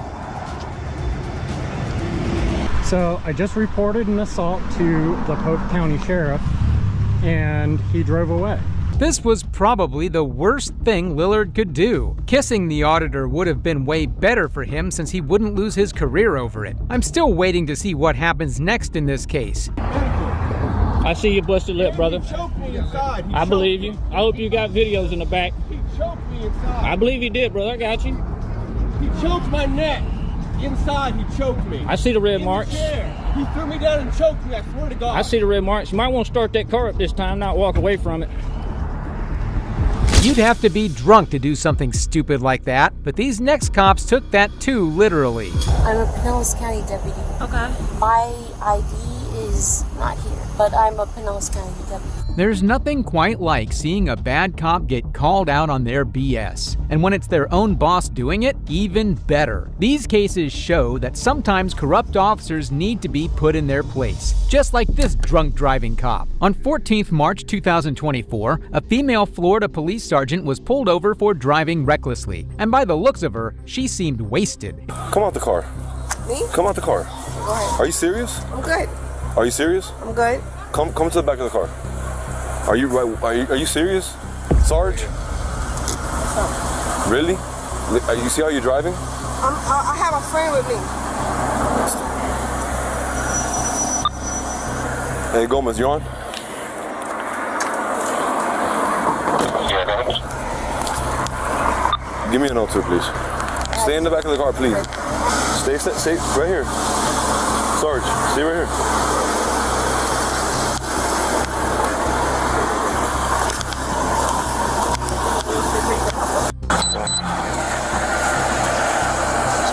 So I just reported an assault to the Polk County Sheriff, and he drove away. This was probably the worst thing Lillard could do. Kissing the auditor would have been way better for him since he wouldn't lose his career over it. I'm still waiting to see what happens next in this case. I see your busted lip, brother. He choked me inside. I believe you. I hope you got videos in the back. He choked me inside. I believe you did, brother. I got you. He choked my neck. Inside, he choked me. I see the red In marks. The chair. He threw me down and choked me. I swear to God. I see the red marks. You might want to start that car up this time, not walk away from it. You'd have to be drunk to do something stupid like that, but these next cops took that too literally. I'm a Pinellas County deputy. Okay. My ID is not here, but I'm a Pinellas County deputy. There's nothing quite like seeing a bad cop get called out on their BS. And when it's their own boss doing it, even better. These cases show that sometimes corrupt officers need to be put in their place, just like this drunk driving cop. On 14th March 2024, a female Florida police sergeant was pulled over for driving recklessly. And by the looks of her, she seemed wasted. Come out the car. Me? Come out the car. Go ahead. Are you serious? I'm good. Are you serious? I'm good. Come to the back of the car. Are you right? Are you serious, Sarge? Really? You see how you're driving? I have a friend with me. Hey Gomez, you on? Give me a note too, please. Stay in the back of the car, please. Stay right here. Sarge, stay right here.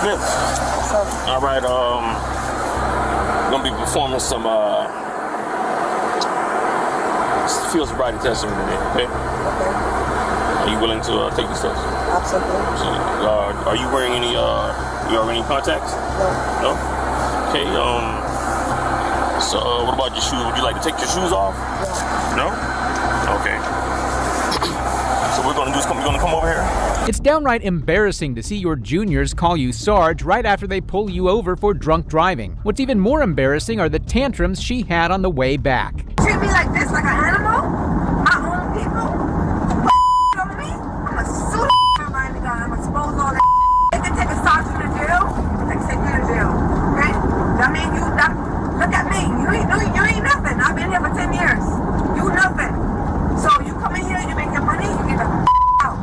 Smith. All right, gonna be performing some field sobriety testing today, okay? Are you willing to take this test? Absolutely. So, are you wearing any contacts? No. No? Okay, so what about your shoes? Would you like to take your shoes off? No. Okay. So we're gonna do is you're gonna come over here? It's downright embarrassing to see your juniors call you Sarge right after they pull you over for drunk driving. What's even more embarrassing are the tantrums she had on the way back. Treat me like this, like an animal? My own people? Over me? I'm gonna sue everybody down. I'm gonna expose all that. They can take a sergeant to jail. They can take you to jail. Okay? That mean look at me. You ain't nothing. I've been here for 10 years. You nothing. So you come in here, you make your money, you get the out.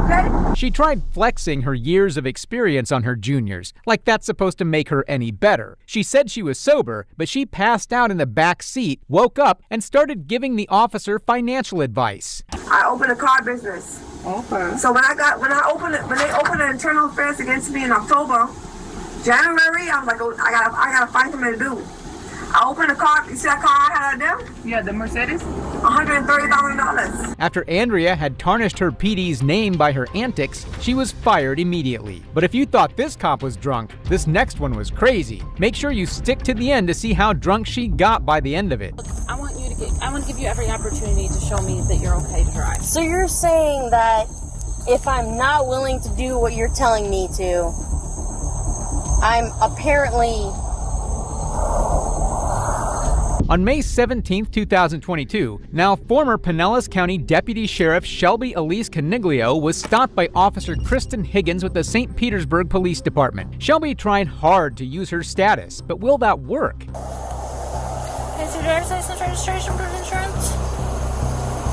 Okay? She tried flexing her years of experience on her juniors, like that's supposed to make her any better. She said she was sober, but she passed out in the back seat, woke up, and started giving the officer financial advice. I opened a car business. Okay. So when they opened the internal affairs against me in October, January, I was like, oh, I gotta find something to do. I opened a car. You see that car I had out there? Yeah, the Mercedes. $130,000. After Andrea had tarnished her PD's name by her antics, she was fired immediately. But if you thought this cop was drunk, this next one was crazy. Make sure you stick to the end to see how drunk she got by the end of it. I want to give you every opportunity to show me that you're okay to drive. So you're saying that if I'm not willing to do what you're telling me to, I'm apparently... On May 17, 2022, now former Pinellas County Deputy Sheriff Shelby Elise Caniglio was stopped by Officer Kristen Higgins with the St. Petersburg Police Department. Shelby tried hard to use her status, but will that work? Is your driver's license, registration, proof of insurance?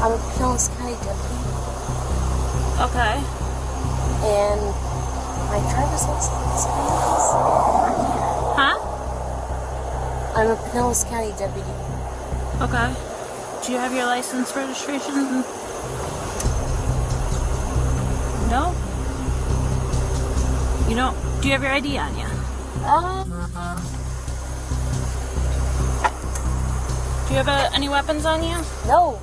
I'm a Pinellas County deputy. Okay. And my driver's license is... Huh? I'm a Pinellas County deputy. Okay. Do you have your license registration? No? You don't? Do you have your ID on you? Do you have any weapons on you? No.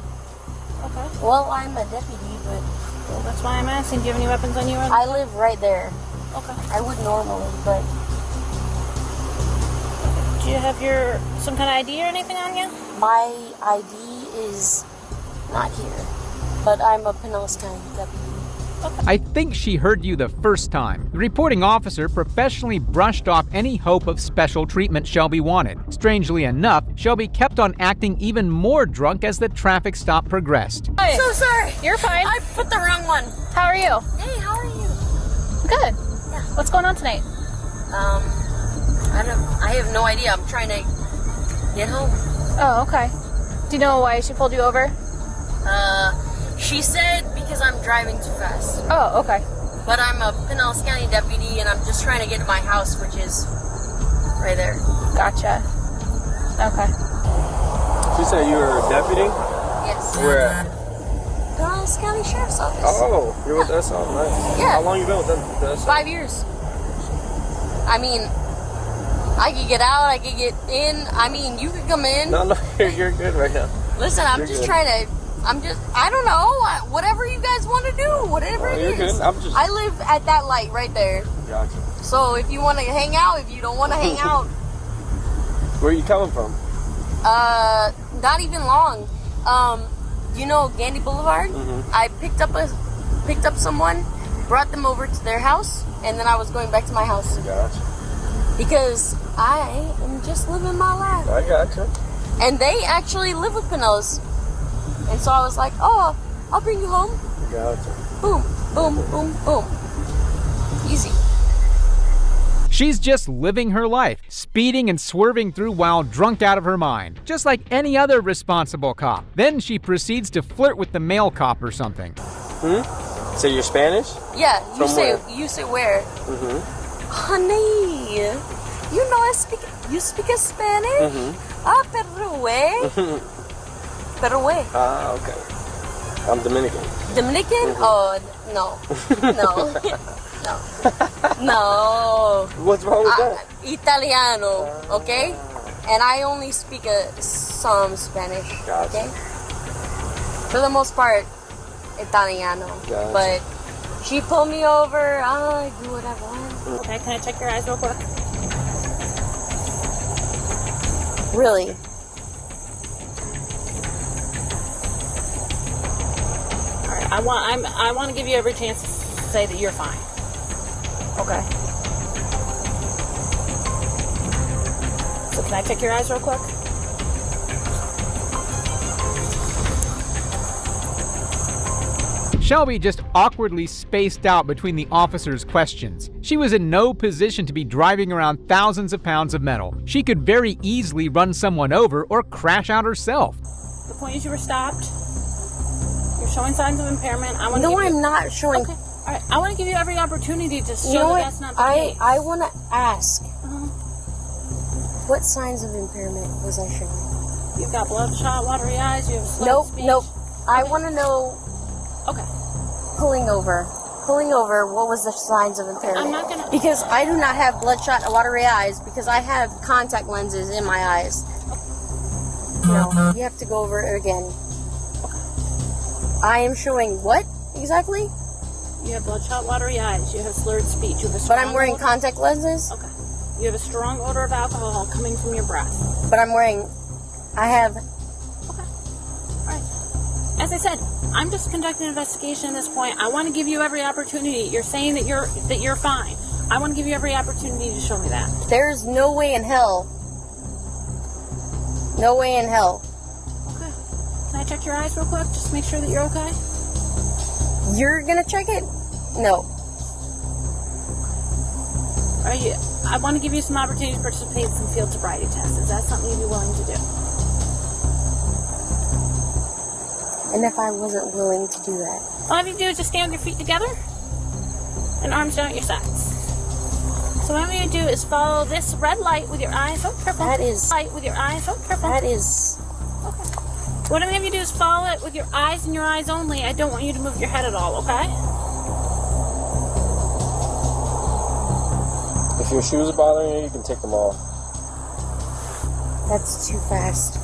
Okay. Well, I'm a deputy, but... Well, that's why I'm asking. Do you have any weapons on you? I live right there. Okay. I would normally, but... Do you have some kind of ID or anything on you? My ID is not here, but I'm a Pinellas County deputy. I think she heard you the first time. The reporting officer professionally brushed off any hope of special treatment Shelby wanted. Strangely enough, Shelby kept on acting even more drunk as the traffic stop progressed. I'm so sorry. You're fine. I put the wrong one. How are you? Hey, how are you? Good. Yeah. What's going on tonight? I have no idea. I'm trying to get home. Oh, okay. Do you know why she pulled you over? She said because I'm driving too fast. Oh, okay. But I'm a Pinellas County deputy, and I'm just trying to get to my house, which is right there. Gotcha. Okay. She said you were a deputy? Yes. Where at? Pinellas County Sheriff's Office. Oh, you're with us? Oh, nice. Yeah. How long you been with them? 5 years. I mean, I could get out, I could get in. I mean, you could come in. No, you're good right now. Listen, I'm just trying to... I don't know, whatever you guys want to do, whatever it is. Good. I live at that light right there. Gotcha. So if you want to hang out, if you don't want to hang out. Where are you coming from? Not even long. You know Gandy Boulevard? Mm-hmm. I picked up someone, brought them over to their house, and then I was going back to my house. Gotcha. Because I am just living my life. I gotcha. And they actually live with Pinellas. And so I was like, oh, I'll bring you home. Gotcha. Boom, boom, boom, boom. Easy. She's just living her life, speeding and swerving through while drunk out of her mind, just like any other responsible cop. Then she proceeds to flirt with the male cop or something. So you're Spanish? Yeah, From where? You say where? Mm-hmm. Honey, you know you speak Spanish? Mm-hmm. Ah, pero Pero where? Ah, okay. I'm Dominican. Dominican? Mm-hmm. Oh, no. No. No. No. What's wrong with that? Italiano, okay? And I only speak some Spanish, Gotcha. okay? For the most part, Italiano. Gotcha. But she pulled me over, I do what I want. Okay, can I check your eyes real quick? Really? I want to give you every chance to say that you're fine. Okay. So can I check your eyes real quick? Shelby just awkwardly spaced out between the officer's questions. She was in no position to be driving around thousands of pounds of metal. She could very easily run someone over or crash out herself. The point is you were stopped. You're showing signs of impairment. I'm not showing. Okay. All right. I want to give you every opportunity to show You know that what? that's not the case. I want to ask. What signs of impairment was I showing? You've got bloodshot, watery eyes. You have slow speech. Nope. I want to know. Okay. Pulling over. What was the signs of impairment? I'm not gonna. Because I do not have bloodshot, watery eyes. Because I have contact lenses in my eyes. No, you have to go over it again. I am showing what exactly? You have bloodshot, watery eyes. You have slurred speech. You have But I'm wearing contact lenses. Okay. You have a strong odor of alcohol coming from your breath. But I have. Okay. All right. As I said, I'm just conducting an investigation at this point. I want to give you every opportunity. You're saying that you're fine. I want to give you every opportunity to show me that. There's no way in hell. No way in hell. Okay. Can I check your eyes real quick? Just make sure that you're okay. You're gonna check it? No. Are you? I want to give you some opportunity to participate in some field sobriety tests. Is that something you'd be willing to do? And if I wasn't willing to do that? All you have to do is just stand with your feet together and arms down at your sides. So what I'm going to do is follow this red light with your eyes. Oh, purple. That is... Light with your eyes. Oh, purple. That is... Okay. What I'm going to do is follow it with your eyes and your eyes only. I don't want you to move your head at all, okay? If your shoes are bothering you, you can take them off. That's too fast.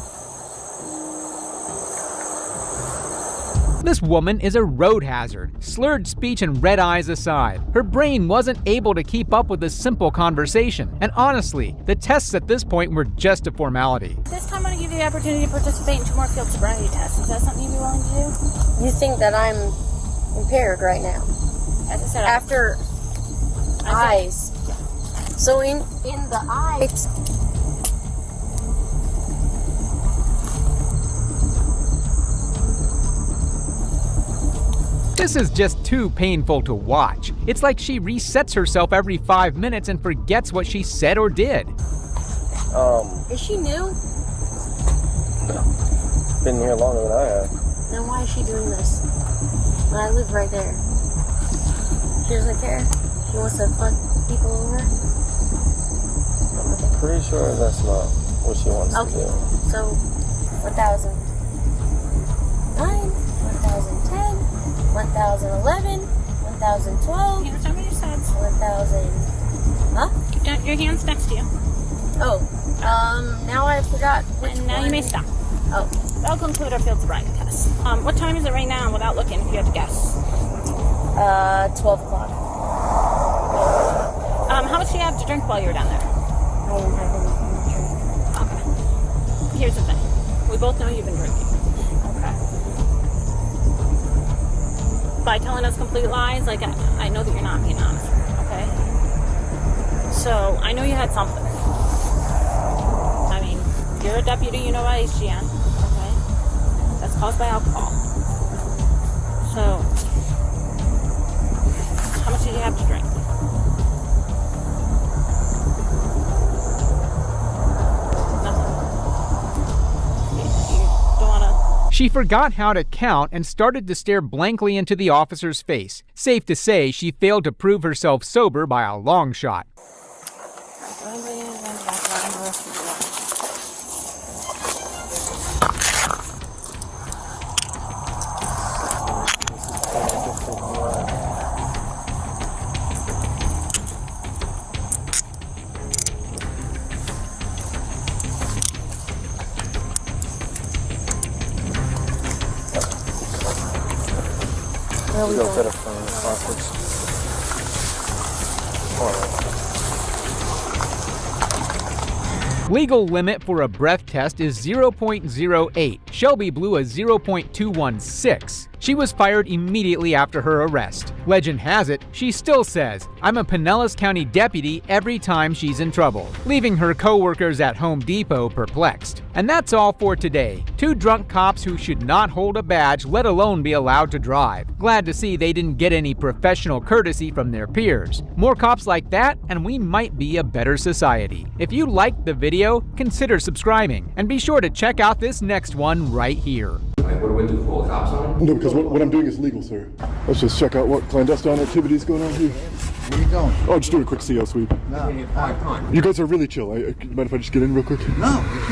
This woman is a road hazard. Slurred speech and red eyes aside, her brain wasn't able to keep up with a simple conversation. And honestly, the tests at this point were just a formality. This time I'm going to give you the opportunity to participate in 2 more field sobriety tests. Is that something you'd be willing to do? You think that I'm impaired right now? As I said, after eyes. So in the eyes. This is just too painful to watch. It's like she resets herself every 5 minutes and forgets what she said or did. Is she new? Been here longer than I have. Then why is she doing this? When I live right there. She doesn't care. She wants to fuck people over. I'm pretty sure that's not what she wants to do. So 1,009, 1,010, 1,011, 1,012. Hands over your sides. 1,000. Huh? Your hands next to you. Oh. Now I forgot. And now you may stop. Oh. That'll conclude our field sobriety test. What time is it right now without looking, if you have to guess? 12 o'clock. How much do you have to drink while you were down there? I didn't have anything to drink. Okay. Here's the thing. We both know you've been drinking. Okay. By telling us complete lies, like I know that you're not being honest. Okay? So, I know you had something. I mean, you're a deputy, you know about HGN. Okay? That's caused by alcohol. So, how much did you have to drink? She forgot how to count and started to stare blankly into the officer's face. Safe to say, she failed to prove herself sober by a long shot. Where we Go going? to the front of the conference. Legal limit for a breath test is 0.08. Shelby blew a 0.216. She was fired immediately after her arrest. Legend has it, she still says, "I'm a Pinellas County deputy every time she's in trouble," leaving her co-workers at Home Depot perplexed. And that's all for today. 2 drunk cops who should not hold a badge, let alone be allowed to drive. Glad to see they didn't get any professional courtesy from their peers. More cops like that, and we might be a better society. If you liked the video, consider subscribing, and be sure to check out this next one right here. What do we do, call the cops on him? No, because what I'm doing is legal, sir. Let's just check out what clandestine activity is going on here. Where you going? Oh, just doing a quick CO sweep. No, come on. You guys are really chill. Mind if I just get in real quick? No, you can't.